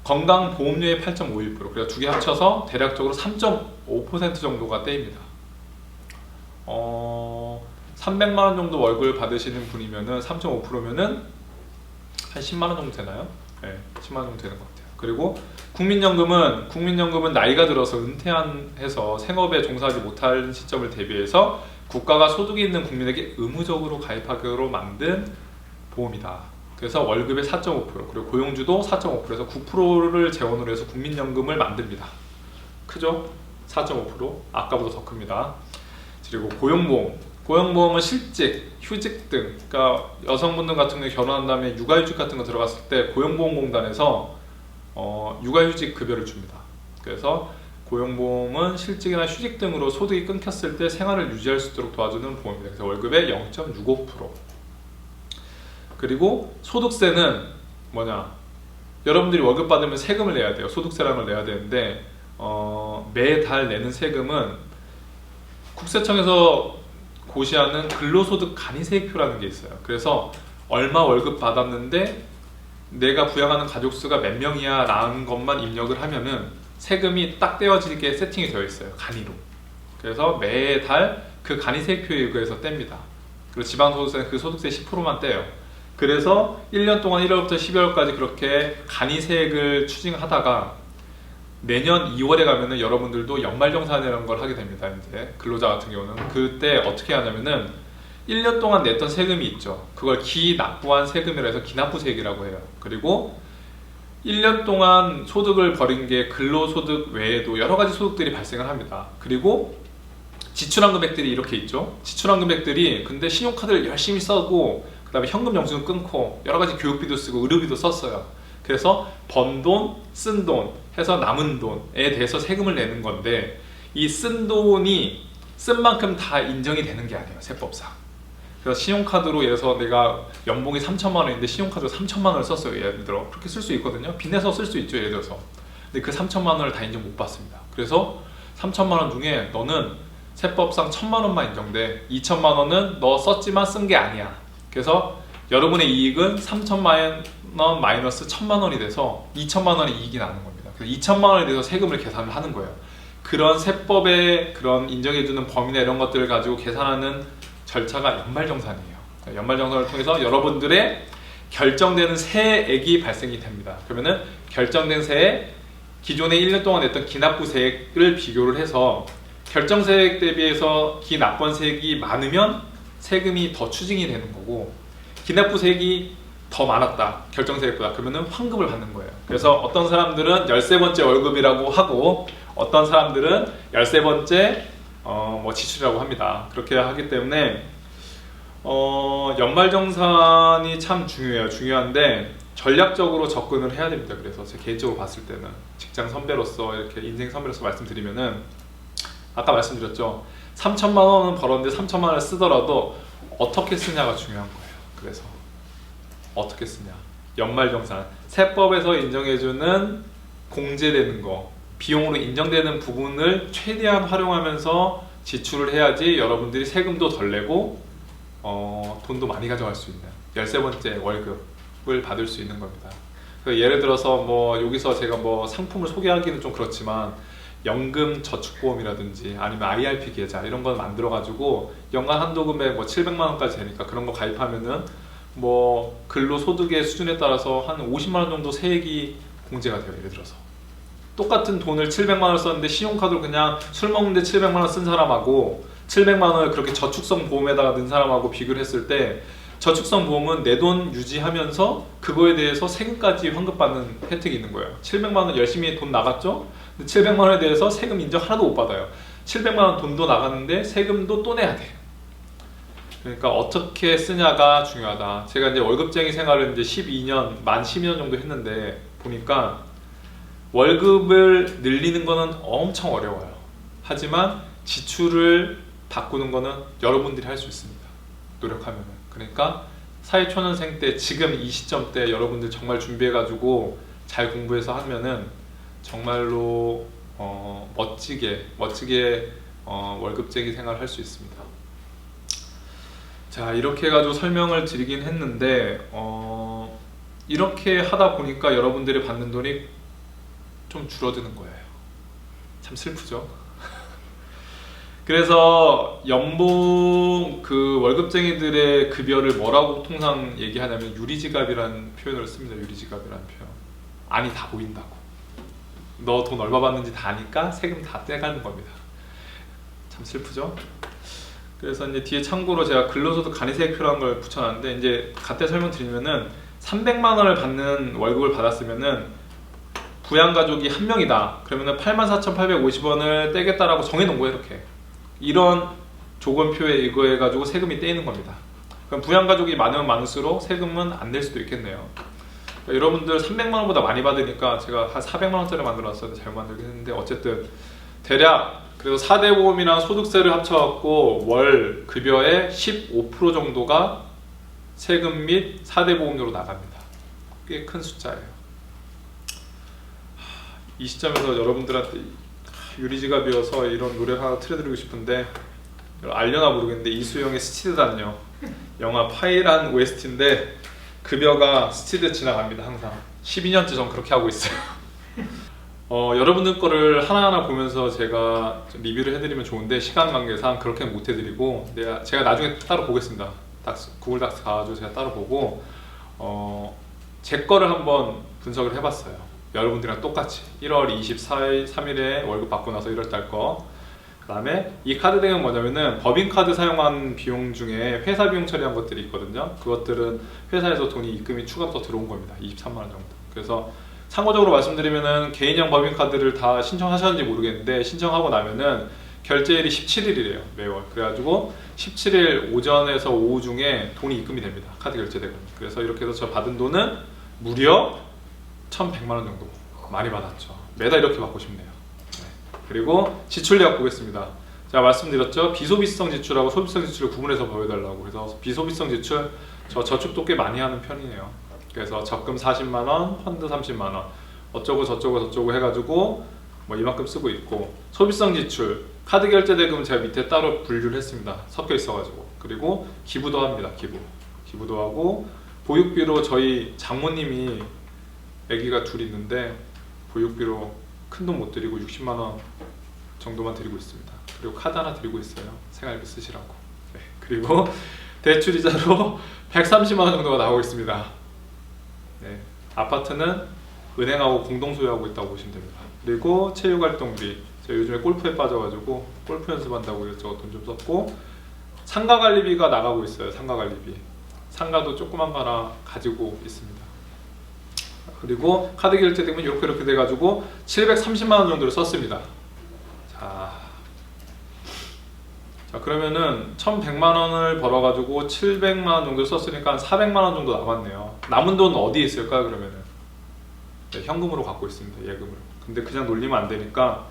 [SPEAKER 1] 건강보험료의 8.51%, 그래서 두 개 합쳐서 대략적으로 3.5% 정도가 떼입니다. 300만 원 정도 월급을 받으시는 분이면은 3.5%면은 한 10만 원 정도 되나요? 네, 10만 원 정도 되는 것 같아요. 그리고 국민연금은 나이가 들어서 은퇴해서 생업에 종사하지 못할 시점을 대비해서 국가가 소득이 있는 국민에게 의무적으로 가입하기로 만든 보험이다. 그래서 월급의 4.5%, 그리고 고용주도 4.5%에서 9%를 재원으로 해서 국민연금을 만듭니다. 크죠? 4.5%, 아까보다 더 큽니다. 그리고 고용보험은 실직, 휴직 등, 그러니까 여성분들 같은 경우에 결혼한 다음에 육아휴직 같은 거 들어갔을 때 고용보험공단에서 육아휴직 급여를 줍니다. 그래서 고용보험은 실직이나 휴직 등으로 소득이 끊겼을 때 생활을 유지할 수 있도록 도와주는 보험입니다. 그래서 월급의 0.65%. 그리고 소득세는 뭐냐? 여러분들이 월급 받으면 세금을 내야 돼요. 소득세라는 걸 내야 되는데 매달 내는 세금은 국세청에서 고시하는 근로소득 간이세액표라는 게 있어요. 그래서 얼마 월급 받았는데 내가 부양하는 가족 수가 몇 명이야 라는 것만 입력을 하면은 세금이 딱 떼어지게 세팅이 되어 있어요. 간이로. 그래서 매달 그 간이세액표에 의거해서 뗍니다. 그리고 지방소득세는 그 소득세 10%만 떼요. 그래서 1년 동안 1월부터 12월까지 그렇게 간이세액을 추징하다가 내년 2월에 가면은 여러분들도 연말정산이라는 걸 하게 됩니다. 이제 근로자 같은 경우는 그때 어떻게 하냐면은 1년 동안 냈던 세금이 있죠. 그걸 기납부한 세금이라 해서 기납부세액이라고 해요. 그리고 1년 동안 소득을 벌인 게 근로소득 외에도 여러 가지 소득들이 발생을 합니다. 그리고 지출한 금액들이 이렇게 있죠. 지출한 금액들이 근데 신용카드를 열심히 써고 그 다음에 현금 영수증 끊고 여러 가지 교육비도 쓰고 의료비도 썼어요. 그래서 번 돈, 쓴 돈 해서 남은 돈에 대해서 세금을 내는 건데 이 쓴 돈이 쓴 만큼 다 인정이 되는 게 아니에요. 세법상. 그래서 신용카드로 예를 들어서 내가 연봉이 3천만 원인데 신용카드로 3천만 원을 썼어요. 예를 들어 그렇게 쓸 수 있거든요. 빚내서 쓸 수 있죠. 예를 들어서. 근데 그 3천만 원을 다 인정 못 받습니다. 그래서 3천만 원 중에 너는 세법상 1,000만 원만 인정돼. 2천만 원은 너 썼지만 쓴 게 아니야. 그래서 여러분의 이익은 3천만 원 마이너스 1,000만 원이 돼서 2천만 원의 이익이 나는 겁니다. 그래서 2천만 원에 대해서 세금을 계산을 하는 거예요. 그런 세법의 그런 인정해주는 범위나 이런 것들을 가지고 계산하는 절차가 연말정산이에요. 연말정산을 통해서 여러분들의 결정되는 세액이 발생이 됩니다. 그러면은 결정된 세액, 기존에 1년 동안 냈던 기납부세액을 비교를 해서 결정세액 대비해서 기납부세액이 많으면 세금이 더 추징이 되는 거고 기납부세액이 더 많았다 결정세액보다 그러면은 환급을 받는 거예요. 그래서 어떤 사람들은 13번째 월급이라고 하고 어떤 사람들은 13번째 뭐 지출이라고 합니다. 그렇게 하기 때문에 연말정산이 참 중요해요. 중요한데 전략적으로 접근을 해야 됩니다. 그래서 제 개인적으로 봤을 때는 직장 선배로서 이렇게 인생 선배로서 말씀드리면은 아까 말씀드렸죠. 3천만 원은 벌었는데 3천만 원을 쓰더라도 어떻게 쓰냐가 중요한 거예요. 그래서 어떻게 쓰냐. 연말정산. 세법에서 인정해주는 공제되는 거, 비용으로 인정되는 부분을 최대한 활용하면서 지출을 해야지 여러분들이 세금도 덜 내고 돈도 많이 가져갈 수 있는 13번째 월급을 받을 수 있는 겁니다. 예를 들어서 뭐 여기서 제가 뭐 상품을 소개하기는 좀 그렇지만 연금 저축보험이라든지 아니면 IRP 계좌 이런 걸 만들어 가지고 연간 한도 금액 뭐 700만 원까지 되니까 그런 거 가입하면은 뭐 근로소득의 수준에 따라서 한 50만 원 정도 세액이 공제가 돼요. 예를 들어서 똑같은 돈을 700만 원을 썼는데 신용카드로 그냥 술 먹는데 700만 원 쓴 사람하고 700만 원을 그렇게 저축성 보험에다가 넣은 사람하고 비교를 했을 때 저축성 보험은 내 돈 유지하면서 그거에 대해서 세금까지 환급받는 혜택이 있는 거예요. 700만 원 열심히 돈 나갔죠? 근데 700만 원에 대해서 세금 인정 하나도 못 받아요. 700만 원 돈도 나갔는데 세금도 또 내야 돼. 그러니까 어떻게 쓰냐가 중요하다. 제가 이제 월급쟁이 생활을 이제 12년, 만 12년 정도 했는데 보니까 월급을 늘리는 거는 엄청 어려워요. 하지만 지출을 바꾸는 거는 여러분들이 할 수 있습니다. 노력하면은. 그러니까 사회초년생 때 지금 이 시점 때 여러분들 정말 준비해가지고 잘 공부해서 하면은 정말로 멋지게 월급쟁이 생활을 할 수 있습니다. 자, 이렇게 해가지고 설명을 드리긴 했는데 이렇게 하다 보니까 여러분들이 받는 돈이 좀 줄어드는 거예요. 참 슬프죠? 그래서 연봉 그 월급쟁이들의 급여를 뭐라고 통상 얘기하냐면 유리지갑이라는 표현을 씁니다. 유리지갑이라는 표현. 안이 다 보인다고. 너 돈 얼마 받는지 다 아니까 세금 다 떼가는 겁니다. 참 슬프죠? 그래서 이제 뒤에 참고로 제가 근로소득 간이세액표라는 걸 붙여놨는데 이제 간단히 설명드리면은 300만 원을 받는 월급을 받았으면은 부양가족이 한 명이다. 그러면은 84,850원을 떼겠다라고 정해놓은 거예요. 이렇게. 이런 조건표에 의거해가지고 세금이 떼이는 겁니다. 그럼 부양가족이 많으면 많을수록 세금은 안 낼 수도 있겠네요. 그러니까 여러분들 300만 원보다 많이 받으니까 제가 한 400만 원짜리 만들어놨어요. 잘못 만들긴 했는데 어쨌든 대략 그래서 4대 보험이랑 소득세를 합쳐갖고 월 급여의 15% 정도가 세금 및 4대 보험료로 나갑니다. 꽤 큰 숫자예요. 이 시점에서 여러분들한테 유리지갑이어서 이런 노래 하나 틀어드리고 싶은데 알려나 모르겠는데 이수영의 스치듯한요. 영화 파이란 OST인데 급여가 스치듯 지나갑니다. 항상 12년째 전 그렇게 하고 있어요. 여러분들 거를 하나하나 보면서 제가 좀 리뷰를 해드리면 좋은데 시간 관계상 그렇게는 못 해드리고 제가 나중에 따로 보겠습니다. 구글 닥스 가가지고 제가 따로 보고 제 거를 한번 분석을 해봤어요. 여러분들이랑 똑같이 1월 24일 3일에 월급 받고 나서 1월달 거. 그 다음에 이 카드 덱은 뭐냐면은 법인카드 사용한 비용 중에 회사 비용 처리한 것들이 있거든요. 그것들은 회사에서 돈이 입금이 추가로 더 들어온 겁니다. 23만원 정도. 그래서 참고적으로 말씀드리면은 개인형 법인카드를 다 신청하셨는지 모르겠는데 신청하고 나면은 결제일이 17일이래요 매월. 그래가지고 17일 오전에서 오후 중에 돈이 입금이 됩니다. 카드 결제되고. 그래서 이렇게 해서 저 받은 돈은 무려 1,100만원 정도 많이 받았죠. 매달 이렇게 받고 싶네요. 네. 그리고 지출 내역 보겠습니다. 제가 말씀드렸죠. 비소비성 지출하고 소비성 지출을 구분해서 보여달라고. 그래서 비소비성 지출 저 저축도 꽤 많이 하는 편이에요. 그래서 적금 40만원, 펀드 30만원 어쩌고 저쩌고 해가지고 뭐 이만큼 쓰고 있고, 소비성 지출 카드 결제 대금 제가 밑에 따로 분류를 했습니다. 섞여 있어가지고. 그리고 기부도 합니다. 기부도 하고, 보육비로 저희 장모님이 아기가 둘 있는데 보육비로 큰 돈 못 드리고 60만원 정도만 드리고 있습니다. 그리고 카드 하나 드리고 있어요. 생활비 쓰시라고. 네. 그리고 대출이자로 130만원 정도가 나오고 있습니다. 네. 아파트는 은행하고 공동 소유하고 있다고 보시면 됩니다. 그리고 체육활동비, 제가 요즘에 골프에 빠져가지고 골프 연습한다고 이것저것 돈 좀 썼고, 상가관리비가 나가고 있어요. 상가관리비. 상가도 조그만 거 하나 가지고 있습니다. 그리고 카드 결제 되면 이렇게 돼가지고 730만원 정도를 썼습니다. 자 그러면은 1,100만원을 벌어가지고 700만원 정도 썼으니까 한 400만원 정도 남았네요. 남은 돈 어디에 있을까요? 그러면은 네, 현금으로 갖고 있습니다. 예금으로. 근데 그냥 놀리면 안 되니까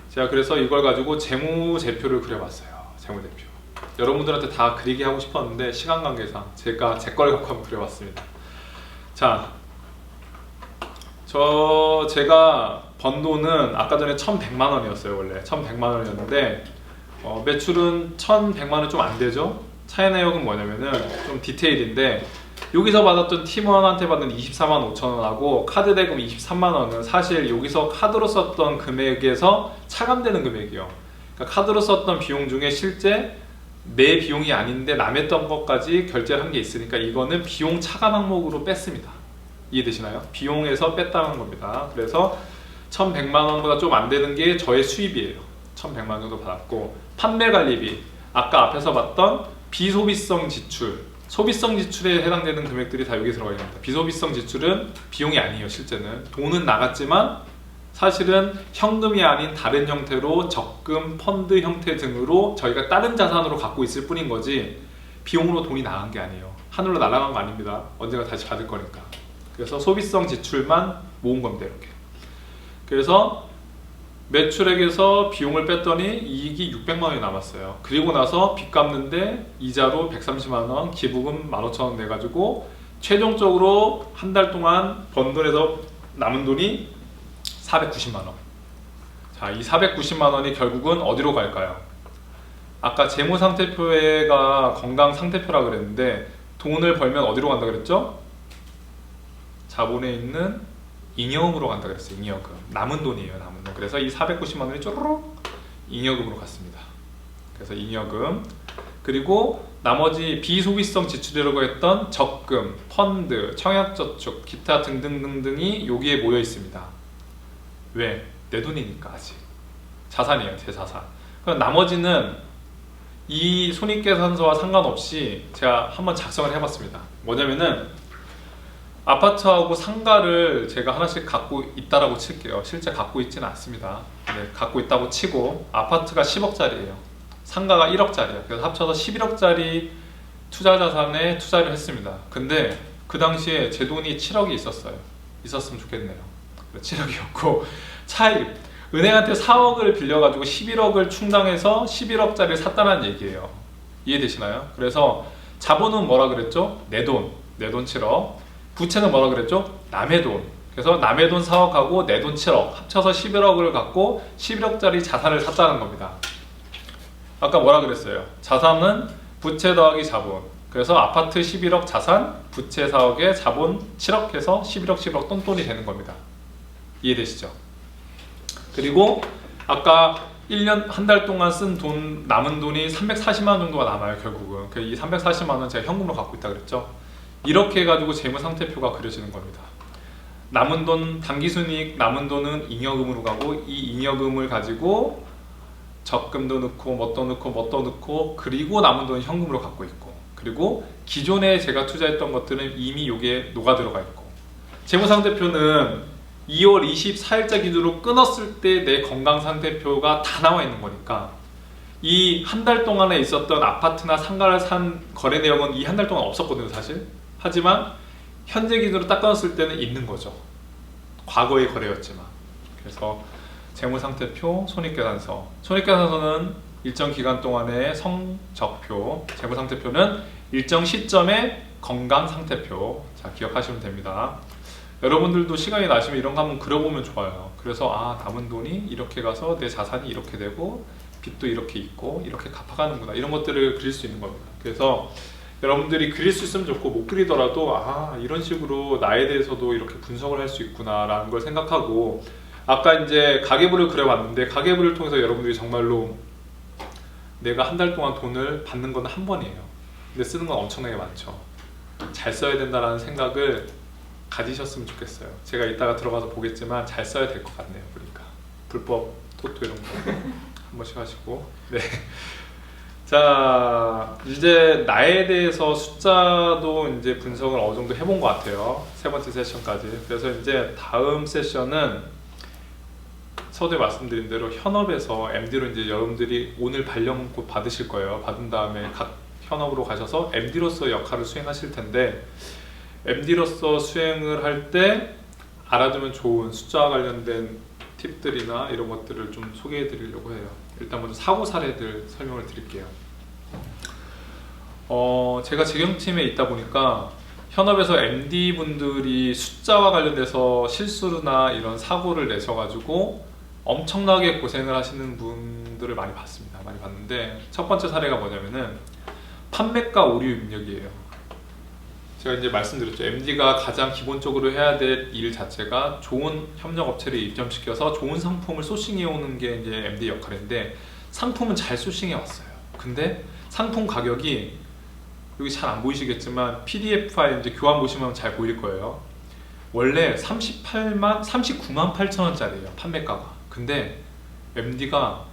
[SPEAKER 1] 제가 그래서 이걸 가지고 재무제표를 그려봤어요. 재무제표. 여러분들한테 다 그리게 하고 싶었는데 시간 관계상 제가 제 걸 갖고 한번 그려봤습니다. 자, 제가 번 돈은 아까 전에 1,100만원이었어요. 원래 1,100만원이었는데 매출은 1,100만원 좀 안 되죠? 차이 내역은 뭐냐면은 좀 디테일인데, 여기서 받았던 팀원한테 받은 24만 5천원하고 카드 대금 23만원은 사실 여기서 카드로 썼던 금액에서 차감되는 금액이요. 그러니까 카드로 썼던 비용 중에 실제 내 비용이 아닌데 남했던 것까지 결제를 한 게 있으니까 이거는 비용 차감 항목으로 뺐습니다. 이해되시나요? 비용에서 뺐다는 겁니다. 그래서 1,100만원보다 좀 안 되는 게 저의 수입이에요. 1,100만원 정도 받았고, 판매관리비, 아까 앞에서 봤던 비소비성 지출, 소비성 지출에 해당되는 금액들이 다 여기 들어가 있습니다. 비소비성 지출은 비용이 아니에요. 실제는 돈은 나갔지만 사실은 현금이 아닌 다른 형태로 적금, 펀드 형태 등으로 저희가 다른 자산으로 갖고 있을 뿐인 거지 비용으로 돈이 나간 게 아니에요. 하늘로 날아간 거 아닙니다. 언젠가 다시 받을 거니까. 그래서 소비성 지출만 모은 겁니다. 이렇게. 그래서 매출액에서 비용을 뺐더니 이익이 600만원이 남았어요. 그리고 나서 빚 갚는데 이자로 130만원, 기부금 15,000원 내가지고 최종적으로 한 달 동안 번 돈에서 남은 돈이 490만원. 자, 이 490만원이 결국은 어디로 갈까요? 아까 재무상태표가 건강상태표라 그랬는데 돈을 벌면 어디로 간다 그랬죠? 자본에 있는 잉여금으로 간다 그랬어요. 잉여금. 남은 돈이에요. 남은 돈. 그래서 이 490만원이 쪼르륵 잉여금으로 갔습니다. 그래서 잉여금, 그리고 나머지 비소비성 지출이라고 했던 적금, 펀드, 청약저축, 기타 등등등등이 여기에 모여 있습니다. 왜? 내 돈이니까 아직. 자산이에요. 제 자산. 그럼 나머지는 이 손익계산서와 상관없이 제가 한번 작성을 해봤습니다. 뭐냐면은 아파트하고 상가를 제가 하나씩 갖고 있다라고 칠게요. 실제 갖고 있지는 않습니다. 네, 갖고 있다고 치고 아파트가 10억짜리예요. 상가가 1억짜리예요. 그래서 합쳐서 11억짜리 투자 자산에 투자를 했습니다. 근데 그 당시에 제 돈이 7억이 있었어요. 있었으면 좋겠네요. 7억이었고 차입, 은행한테 4억을 빌려가지고 11억을 충당해서 11억짜리를 샀다는 얘기예요. 이해되시나요? 그래서 자본은 뭐라 그랬죠? 내 돈 7억. 부채는 뭐라 그랬죠? 남의 돈. 그래서 남의 돈 4억하고 내 돈 7억 합쳐서 11억을 갖고 11억짜리 자산을 샀다는 겁니다. 아까 뭐라 그랬어요? 자산은 부채 더하기 자본. 그래서 아파트 11억 자산, 부채 4억에 자본 7억 해서 11억 똥돈이 되는 겁니다. 이해되시죠? 그리고 아까 1년 한 달 동안 쓴 돈 남은 돈이 340만 원 정도가 남아요. 결국은 이 340만 원 제가 현금으로 갖고 있다 그랬죠. 이렇게 해가지고 재무상태표가 그려지는 겁니다. 남은 돈 당기순이익 남은 돈은 잉여금으로 가고 이 잉여금을 가지고 적금도 넣고 뭣도 넣고 뭣도 넣고 그리고 남은 돈은 현금으로 갖고 있고 그리고 기존에 제가 투자했던 것들은 이미 여기에 녹아 들어가 있고 재무상태표는 2월 24일자 기준으로 끊었을 때 내 건강상태표가 다 나와 있는 거니까 이 한 달 동안에 있었던 아파트나 상가를 산 거래 내역은 이 한 달 동안 없었거든요 사실. 하지만 현재 기준으로 딱 끊었을 때는 있는 거죠. 과거의 거래였지만. 그래서 재무상태표, 손익계산서. 손익계산서는 일정 기간 동안의 성적표, 재무상태표는 일정 시점의 건강상태표. 자, 기억하시면 됩니다. 여러분들도 시간이 나시면 이런 거 한번 그려보면 좋아요. 그래서 남은 돈이 이렇게 가서 내 자산이 이렇게 되고 빚도 이렇게 있고 이렇게 갚아가는구나 이런 것들을 그릴 수 있는 겁니다. 그래서 여러분들이 그릴 수 있으면 좋고 못 그리더라도 이런 식으로 나에 대해서도 이렇게 분석을 할 수 있구나 라는 걸 생각하고 아까 이제 가계부를 그려봤는데 가계부를 통해서 여러분들이 정말로 내가 한 달 동안 돈을 받는 건 한 번이에요. 근데 쓰는 건 엄청나게 많죠. 잘 써야 된다는 생각을 가지셨으면 좋겠어요. 제가 이따가 들어가서 보겠지만 잘 써야 될 것 같네요. 보니까 불법 토토 이런 거 한 번씩 하시고 네. 자, 이제 나에 대해서 숫자도 이제 분석을 어느 정도 해본 것 같아요. 세 번째 세션까지. 그래서 이제 다음 세션은 서두에 말씀드린 대로 현업에서 MD로 이제 여러분들이 오늘 발령 곧 받으실 거예요. 받은 다음에 각 현업으로 가셔서 MD로서 역할을 수행하실 텐데 MD로서 수행을 할 때 알아두면 좋은 숫자와 관련된 팁들이나 이런 것들을 좀 소개해 드리려고 해요. 일단 먼저 사고 사례들 설명을 드릴게요. 제가 재경팀에 있다 보니까 현업에서 MD분들이 숫자와 관련돼서 실수나 이런 사고를 내셔가지고 엄청나게 고생을 하시는 분들을 많이 봤습니다. 많이 봤는데 첫 번째 사례가 뭐냐면은 판매가 오류 입력이에요. 제가 이제 말씀드렸죠. MD가 가장 기본적으로 해야 될 일 자체가 좋은 협력업체를 입점시켜서 좋은 상품을 소싱해 오는 게 이제 MD 역할인데 상품은 잘 소싱해 왔어요. 근데 상품 가격이 여기 잘 안 보이시겠지만 PDF 파일 이제 교환 보시면 잘 보일 거예요. 원래 39만 8천 원짜리예요. 판매가가. 근데 MD가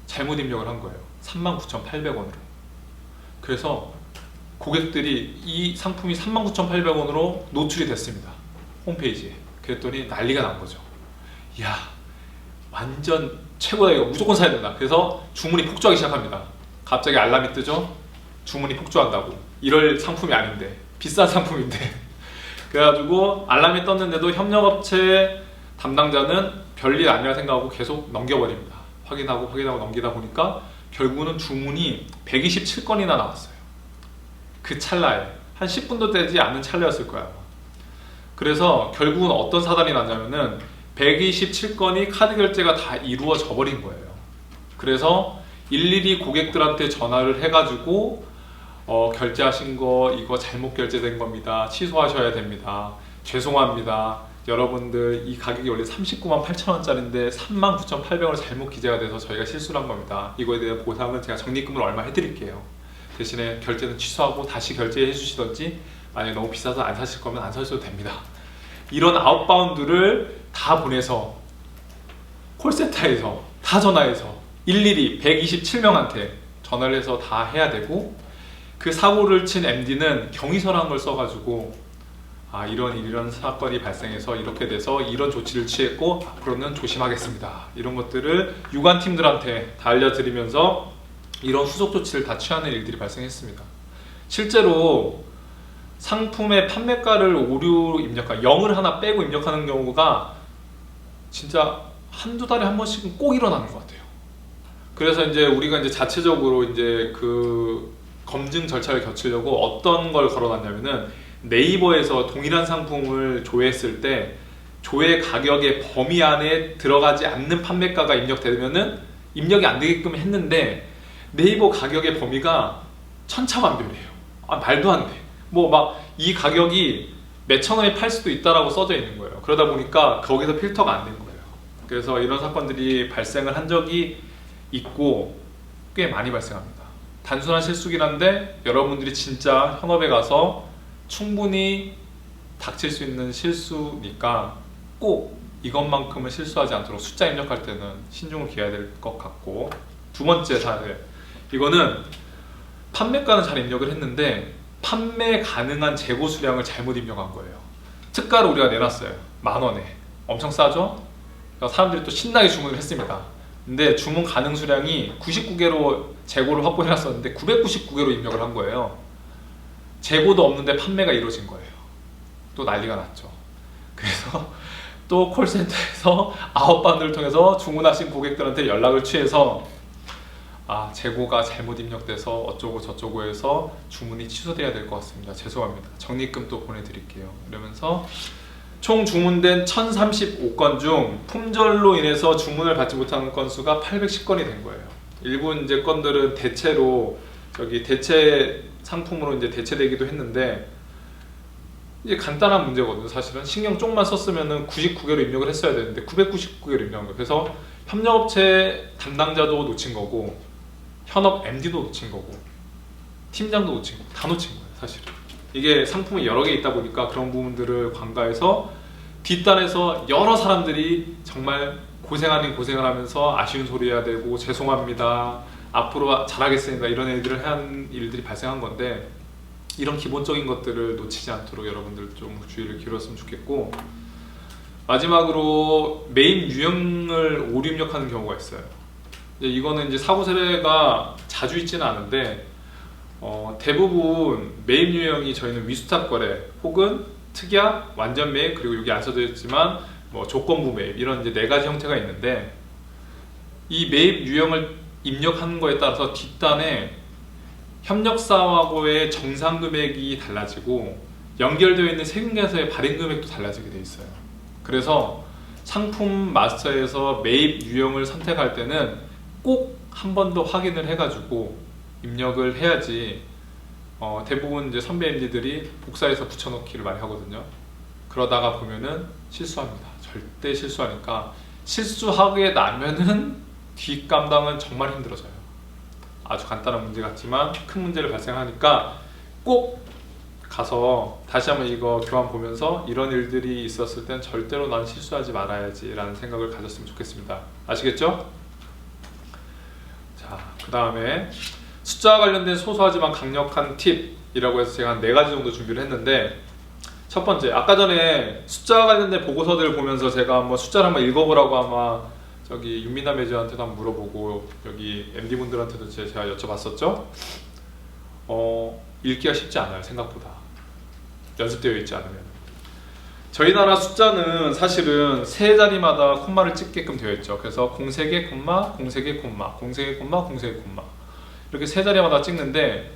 [SPEAKER 1] 잘못 입력을 한 거예요. 39,800원으로. 그래서 고객들이 이 상품이 39,800원으로 노출이 됐습니다. 홈페이지에. 그랬더니 난리가 난 거죠. 이야, 완전 최고다. 이거 무조건 사야 된다. 그래서 주문이 폭주하기 시작합니다. 갑자기 알람이 뜨죠? 주문이 폭주한다고. 이럴 상품이 아닌데, 비싼 상품인데. 그래가지고 알람이 떴는데도 협력업체 담당자는 별일 아니라 생각하고 계속 넘겨버립니다. 확인하고 넘기다 보니까 결국은 주문이 127건이나 나왔어요. 그 찰나에 한 10분도 되지 않는 찰나였을 거야. 그래서 결국은 어떤 사단이 났냐면은 127건이 카드 결제가 다 이루어져 버린 거예요. 그래서 일일이 고객들한테 전화를 해가지고 결제하신 거 이거 잘못 결제된 겁니다. 취소하셔야 됩니다. 죄송합니다. 여러분들 이 가격이 원래 39만 8천 원짜리인데 39,800원 잘못 기재가 돼서 저희가 실수를 한 겁니다. 이거에 대한 보상은 제가 적립금을 얼마 해드릴게요. 대신에 결제는 취소하고 다시 결제해 주시던지 만약에 너무 비싸서 안 사실 거면 안 사셔도 됩니다. 이런 아웃바운드를 다 보내서 콜센터에서 다 전화해서 일일이 127명한테 전화를 해서 다 해야 되고 그 사고를 친 MD는 경위서라는 걸 써가지고 이런 사건이 발생해서 이렇게 돼서 이런 조치를 취했고 앞으로는 조심하겠습니다. 이런 것들을 유관팀들한테 다 알려드리면서 이런 후속 조치를 다 취하는 일들이 발생했습니다. 실제로 상품의 판매가를 오류 입력하 0을 하나 빼고 입력하는 경우가 진짜 한두 달에 한 번씩은 꼭 일어나는 것 같아요. 그래서 이제 우리가 이제 자체적으로 이제 그 검증 절차를 거치려고 어떤 걸 걸어놨냐면은 네이버에서 동일한 상품을 조회했을 때 조회 가격의 범위 안에 들어가지 않는 판매가가 입력되면은 입력이 안 되게끔 했는데 네이버 가격의 범위가 천차만별이에요. 말도 안 돼. 뭐 막 이 가격이 몇천 원에 팔 수도 있다라고 써져 있는 거예요. 그러다 보니까 거기서 필터가 안 된 거예요. 그래서 이런 사건들이 발생을 한 적이 있고 꽤 많이 발생합니다. 단순한 실수긴 한데 여러분들이 진짜 현업에 가서 충분히 닥칠 수 있는 실수니까 꼭 이것만큼은 실수하지 않도록 숫자 입력할 때는 신중을 기해야 될 것 같고, 두 번째 사례, 이거는 판매가는 잘 입력을 했는데 판매 가능한 재고 수량을 잘못 입력한 거예요. 특가를 우리가 내놨어요. 10,000원에. 엄청 싸죠? 그러니까 사람들이 또 신나게 주문을 했습니다. 근데 주문 가능 수량이 99개로 재고를 확보해놨었는데 999개로 입력을 한 거예요. 재고도 없는데 판매가 이루어진 거예요. 또 난리가 났죠. 그래서 또 콜센터에서 아웃바운드를 통해서 주문하신 고객들한테 연락을 취해서 재고가 잘못 입력돼서 어쩌고 저쩌고 해서 주문이 취소돼야 될 것 같습니다. 죄송합니다. 적립금 또 보내드릴게요. 이러면서 총 주문된 1035건 중 품절로 인해서 주문을 받지 못한 건수가 810건이 된 거예요. 일부 이제 건들은 대체로 대체 상품으로 이제 대체되기도 했는데, 이게 간단한 문제거든요. 사실은 신경 쪽만 썼으면은 99개로 입력을 했어야 되는데 999개로 입력한 거예요. 그래서 협력업체 담당자도 놓친 거고 현업 MD도 놓친 거고 팀장도 놓친 거고 다 놓친 거예요. 사실은 이게 상품이 여러 개 있다 보니까 그런 부분들을 관가해서 뒷단에서 여러 사람들이 정말 고생 아닌 고생을 하면서 아쉬운 소리 해야 되고 죄송합니다, 앞으로 잘하겠습니다, 이런 일들을 한 일들이 발생한 건데, 이런 기본적인 것들을 놓치지 않도록 여러분들 좀 주의를 기울였으면 좋겠고, 마지막으로 메인 유형을 오류 입력하는 경우가 있어요. 이거는 이제 사고 사례가 자주 있지는 않은데 대부분 매입 유형이 저희는 위수탁 거래 혹은 특약, 완전 매입, 그리고 여기 안 써져 있지만 뭐 조건부 매입, 이런 이제 4가지 형태가 있는데, 이 매입 유형을 입력하는 거에 따라서 뒷단에 협력사하고의 정상 금액이 달라지고 연결되어 있는 세금계산서의 발행 금액도 달라지게 돼 있어요. 그래서 상품 마스터에서 매입 유형을 선택할 때는 꼭 한 번 더 확인을 해가지고 입력을 해야지, 대부분 이제 선배 MD들이 복사해서 붙여넣기를 많이 하거든요. 그러다가 보면은 실수합니다. 절대 실수하니까 실수하게 나면은 뒷감당은 정말 힘들어져요. 아주 간단한 문제 같지만 큰 문제를 발생하니까 꼭 가서 다시 한번 이거 교환 보면서 이런 일들이 있었을 땐 절대로 난 실수하지 말아야지 라는 생각을 가졌으면 좋겠습니다. 아시겠죠? 자, 그 다음에 숫자와 관련된 소소하지만 강력한 팁이라고 해서 제가 한 4가지 정도 준비를 했는데, 첫 번째, 아까 전에 숫자와 관련된 보고서들을 보면서 제가 한번 숫자를 한번 읽어보라고 아마 저기 윤미나 매니저한테도 한번 물어보고 여기 MD분들한테도 제가 여쭤봤었죠. 읽기가 쉽지 않아요. 생각보다 연습되어 있지 않으면. 저희 나라 숫자는 사실은 세 자리마다 콤마를 찍게끔 되어 있죠. 그래서 03개 콤마, 03개 콤마, 03개 콤마, 03개 콤마, 이렇게 세 자리마다 찍는데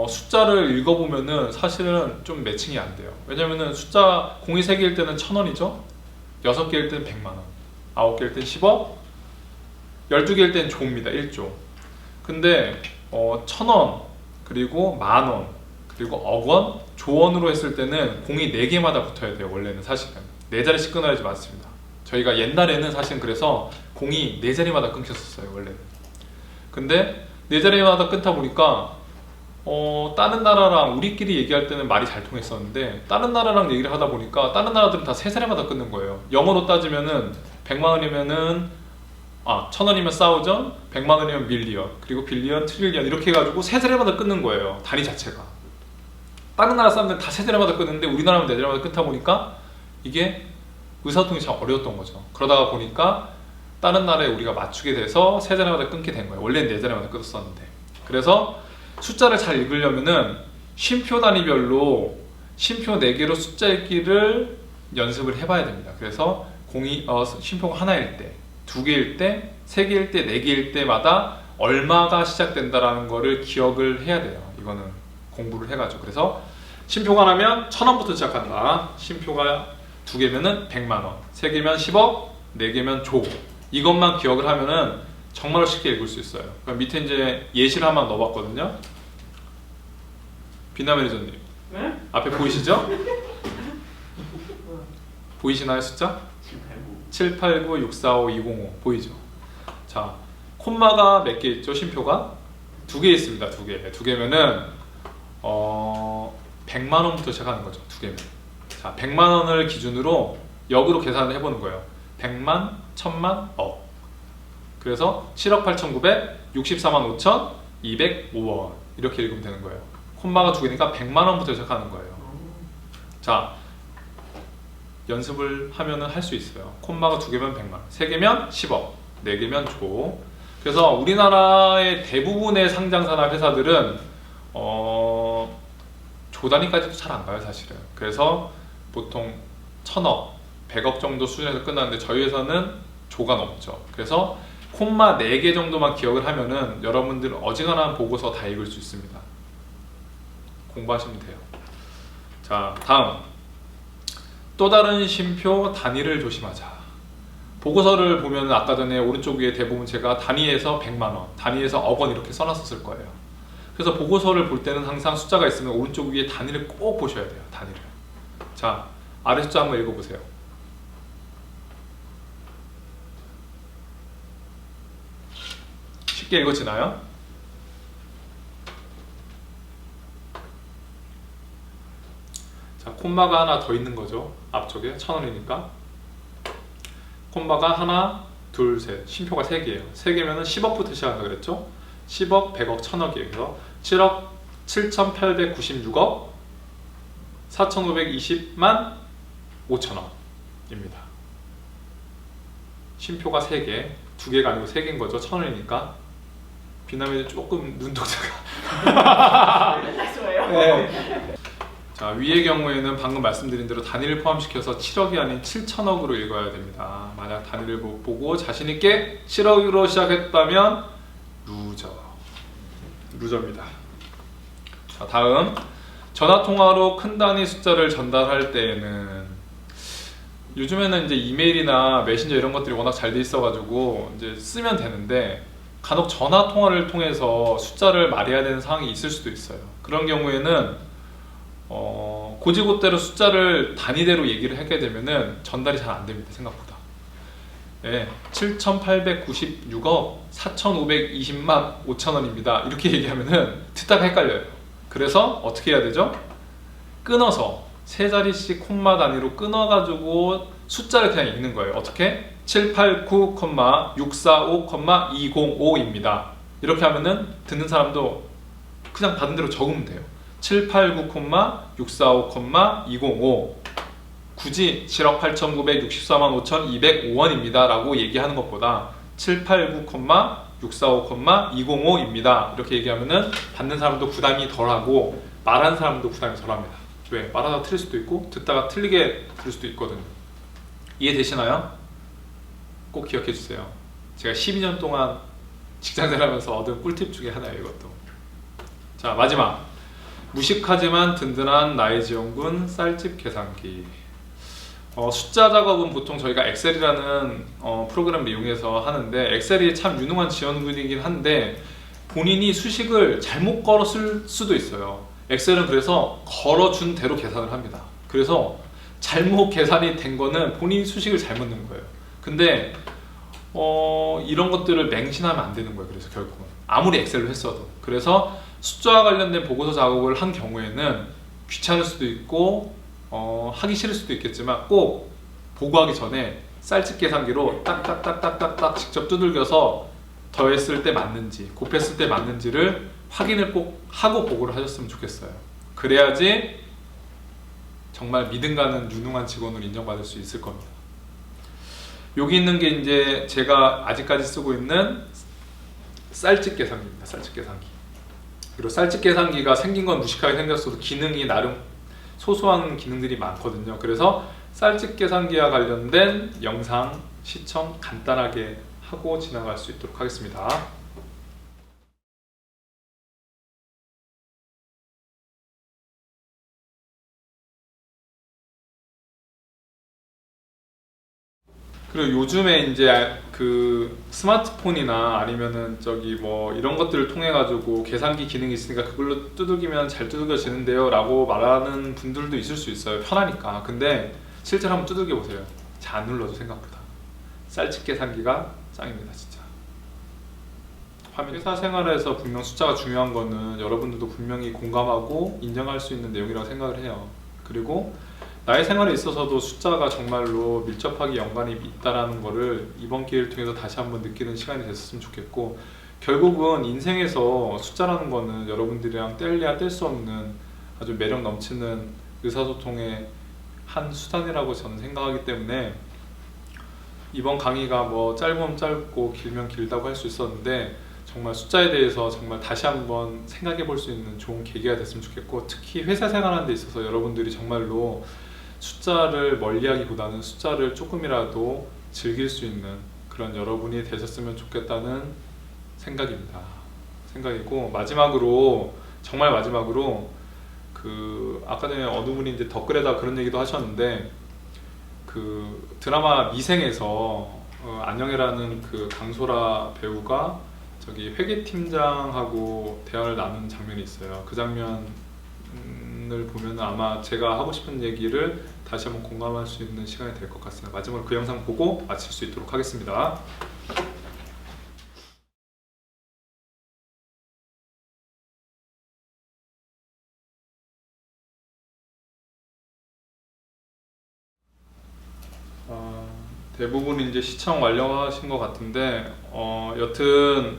[SPEAKER 1] 숫자를 읽어보면은 사실은 좀 매칭이 안 돼요. 왜냐면은 숫자 0이 3개일 때는 1,000원이죠. 6개일 때는 100만 원, 9개일 때는 10억, 12개일 때는 조입니다. 1조. 근데 1,000원, 그리고 만원, 그리고 억원, 조원으로 했을 때는 공이 4개마다 붙어야 돼요. 원래는 사실은 4자리씩 끊어야지 맞습니다. 저희가 옛날에는 사실은 그래서 공이 4자리마다 끊겼었어요. 원래는. 근데 4자리마다 끊다 보니까 다른 나라랑 우리끼리 얘기할 때는 말이 잘 통했었는데, 다른 나라랑 얘기를 하다 보니까 다른 나라들은 다 3자리마다 끊는 거예요. 영어로 따지면은 100만 원이면은 1,000원이면 사우전, 100만 원이면 밀리언, 그리고 빌리언, 트릴리언, 이렇게 해가지고 3자리마다 끊는 거예요. 단위 자체가. 다른 나라 사람들은 다 3자리마다 끊는데 우리나라는 4자리마다 끊다 보니까 이게 의사소통이 참 어려웠던 거죠. 그러다가 보니까 다른 나라에 우리가 맞추게 돼서 3자리마다 끊게 된 거예요. 원래는 4자리마다 끊었었는데. 그래서 숫자를 잘 읽으려면은 쉼표 단위별로 쉼표 4개로 숫자 읽기를 연습을 해봐야 됩니다. 그래서 쉼표가 하나일 때, 2개일 때, 3개일 때, 4개일 때마다 얼마가 시작된다라는 거를 기억을 해야 돼요. 이거는 공부를 해가지고. 그래서 쉼표가 하나면 1,000원부터 시작한다. 쉼표가 2개면은 100만 원, 3개면 10억, 4개면 조. 이것만 기억을 하면은 정말로 쉽게 읽을 수 있어요. 그럼 밑에 이제 예시를 한번 넣어봤거든요. 빛나 매니저님,
[SPEAKER 2] 네?
[SPEAKER 1] 앞에 보이시죠? 보이시나요, 숫자? 789-645-205 보이죠? 자, 콤마가 몇 개 있죠? 쉼표가 2개 있습니다. 2개. 2개면은 100만 원부터 시작하는 거죠. 2개면. 자, 100만 원을 기준으로 역으로 계산을 해보는 거예요. 100만, 1000만, 억. 그래서 7억 8,900, 64만 5천, 205원 이렇게 읽으면 되는 거예요. 콤마가 2개니까 100만 원부터 시작하는 거예요. 자, 연습을 하면은 할 수 있어요. 콤마가 2개면 100만, 3개면 10억, 4개면 조. 그래서 우리나라의 대부분의 상장산업 회사들은 조 단위까지도 잘 안 가요, 사실은. 그래서 보통 1000억, 100억 정도 수준에서 끝나는데 저희 회사는 조가 넘죠. 그래서 콤마 4개 정도만 기억을 하면은 여러분들 어지간한 보고서 다 읽을 수 있습니다. 공부하시면 돼요. 자, 다음. 또 다른 쉼표 단위를 조심하자. 보고서를 보면 아까 전에 오른쪽 위에 대부분 제가 단위에서 100만원, 단위에서 억원 이렇게 써놨었을 거예요. 그래서 보고서를 볼 때는 항상 숫자가 있으면 오른쪽 위에 단위를 꼭 보셔야 돼요. 단위를. 자, 아래 숫자 한번 읽어보세요. 쉽게 읽어지나요? 자, 콤마가 하나 더 있는 거죠. 앞쪽에 1000원이니까 콤마가 하나, 둘, 셋, 쉼표가 3개예요. 3개면은 10억부터 시작한다 그랬죠? 10억, 100억, 1000억이에요. 그래서 7억 7,896억 4,520만 5천원입니다. 쉼표가 3개, 2개가 아니고 3개인 거죠. 1000원이니까. 비남이 조금 눈동자가
[SPEAKER 2] 맨날 좋아요.
[SPEAKER 1] 네. 자, 위의 경우에는 방금 말씀드린 대로 단위를 포함시켜서 7억이 아닌 7천억으로 읽어야 됩니다. 만약 단위를 못 보고 자신있게 7억으로 시작했다면 루저입니다. 자, 다음. 전화통화로 큰 단위 숫자를 전달할 때에는 요즘에는 이제 이메일이나 메신저 이런 것들이 워낙 잘 돼 있어가지고 이제 쓰면 되는데 간혹 전화통화를 통해서 숫자를 말해야 되는 상황이 있을 수도 있어요. 그런 경우에는 고지고대로 숫자를 단위대로 얘기를 하게 되면은 전달이 잘 안 됩니다. 생각보다. 예, 7,896억 4,520만 5천원입니다. 이렇게 얘기하면은 듣다가 헷갈려요. 그래서 어떻게 해야 되죠? 끊어서 세 자리씩 콤마 단위로 끊어가지고 숫자를 그냥 읽는 거예요. 어떻게? 789,645,205입니다. 이렇게 하면은 듣는 사람도 그냥 받은 대로 적으면 돼요. 789,645,205 굳이 7억 8,964만 5,205원입니다 라고 얘기하는 것보다 789,645,205입니다 이렇게 얘기하면은 받는 사람도 부담이 덜하고 말하는 사람도 부담이 덜합니다. 왜? 말하다가 틀릴 수도 있고 듣다가 틀리게 들을 수도 있거든요. 이해되시나요? 꼭 기억해 주세요. 제가 12년 동안 직장생활하면서 얻은 꿀팁 중에 하나예요. 이것도. 자, 마지막. 무식하지만 든든한 나의 지원군 쌀집 계산기. 숫자 작업은 보통 저희가 엑셀이라는 프로그램을 이용해서 하는데 엑셀이 참 유능한 지원군이긴 한데 본인이 수식을 잘못 걸었을 수도 있어요. 엑셀은 그래서 걸어준 대로 계산을 합니다. 그래서 잘못 계산이 된 거는 본인이 수식을 잘못 넣은 거예요. 근데 이런 것들을 맹신하면 안 되는 거예요. 그래서 결국은 아무리 엑셀로 했어도. 그래서 숫자와 관련된 보고서 작업을 한 경우에는 귀찮을 수도 있고 하기 싫을 수도 있겠지만 꼭 보고하기 전에 쌀집 계산기로 딱딱딱딱딱딱 직접 두들겨서 더했을 때 맞는지 곱했을 때 맞는지를 확인을 꼭 하고 보고를 하셨으면 좋겠어요. 그래야지 정말 믿음 가는 유능한 직원으로 인정받을 수 있을 겁니다. 여기 있는 게 이제 제가 아직까지 쓰고 있는 쌀집 계산기입니다. 쌀집 계산기. 그리고 쌀집 계산기가 생긴 건 무식하게 생겼어도 기능이 나름 소소한 기능들이 많거든요. 그래서 쌀집 계산기와 관련된 영상 시청 간단하게 하고 지나갈 수 있도록 하겠습니다. 그리고 요즘에 이제 그 스마트폰이나 아니면은 저기 뭐 이런 것들을 통해 가지고 계산기 기능이 있으니까 그걸로 두들기면 잘 두들겨지는데요 라고 말하는 분들도 있을 수 있어요. 편하니까. 근데 실제로 한번 두들겨 보세요. 잘 안 눌러져 생각보다. 쌀집 계산기가 짱입니다 진짜. 회사 생활에서 분명 숫자가 중요한 거는 여러분들도 분명히 공감하고 인정할 수 있는 내용이라고 생각을 해요. 그리고 나의 생활에 있어서도 숫자가 정말로 밀접하게 연관이 있다라는 거를 이번 기회를 통해서 다시 한번 느끼는 시간이 됐으면 좋겠고, 결국은 인생에서 숫자라는 거는 여러분들이랑 뗄래야 뗄 수 없는 아주 매력 넘치는 의사소통의 한 수단이라고 저는 생각하기 때문에 이번 강의가 뭐 짧으면 짧고 길면 길다고 할 수 있었는데 정말 숫자에 대해서 정말 다시 한번 생각해 볼 수 있는 좋은 계기가 됐으면 좋겠고, 특히 회사 생활하는 데 있어서 여러분들이 정말로 숫자를 멀리하기보다는 숫자를 조금이라도 즐길 수 있는 그런 여러분이 되셨으면 좋겠다는 생각이고, 마지막으로 정말 마지막으로 그 아까 전에 어느 분이 이제 댓글에다 그런 얘기도 하셨는데, 그 드라마 미생에서 안영애라는 그 강소라 배우가 저기 회계팀장하고 대화를 나누는 장면이 있어요. 그 장면을 보면 아마 제가 하고 싶은 얘기를 다시 한번 공감할 수 있는 시간이 될 것 같습니다. 마지막으로 그 영상 보고 마칠 수 있도록 하겠습니다. 대부분 이제 시청 완료하신 것 같은데 여튼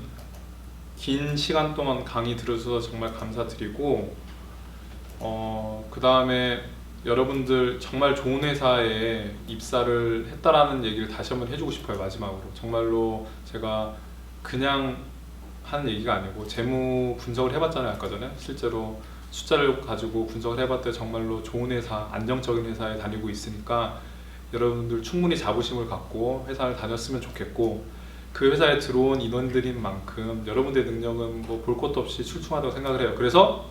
[SPEAKER 1] 긴 시간 동안 강의 들어주셔서 정말 감사드리고, 그 다음에 여러분들 정말 좋은 회사에 입사를 했다라는 얘기를 다시 한번 해주고 싶어요. 마지막으로 정말로 제가 그냥 하는 얘기가 아니고 재무 분석을 해봤잖아요. 아까 전에 실제로 숫자를 가지고 분석을 해봤더니 정말로 좋은 회사, 안정적인 회사에 다니고 있으니까 여러분들 충분히 자부심을 갖고 회사를 다녔으면 좋겠고, 그 회사에 들어온 인원들인 만큼 여러분들의 능력은 뭐 볼 것도 없이 출중하다고 생각을 해요. 그래서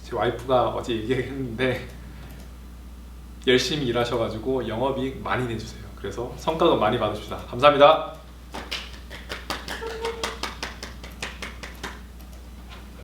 [SPEAKER 1] 제 와이프가 어제 얘기했는데 열심히 일하셔가지고 영업이익 많이 내주세요. 그래서 성과도 많이 받으십시다. 감사합니다.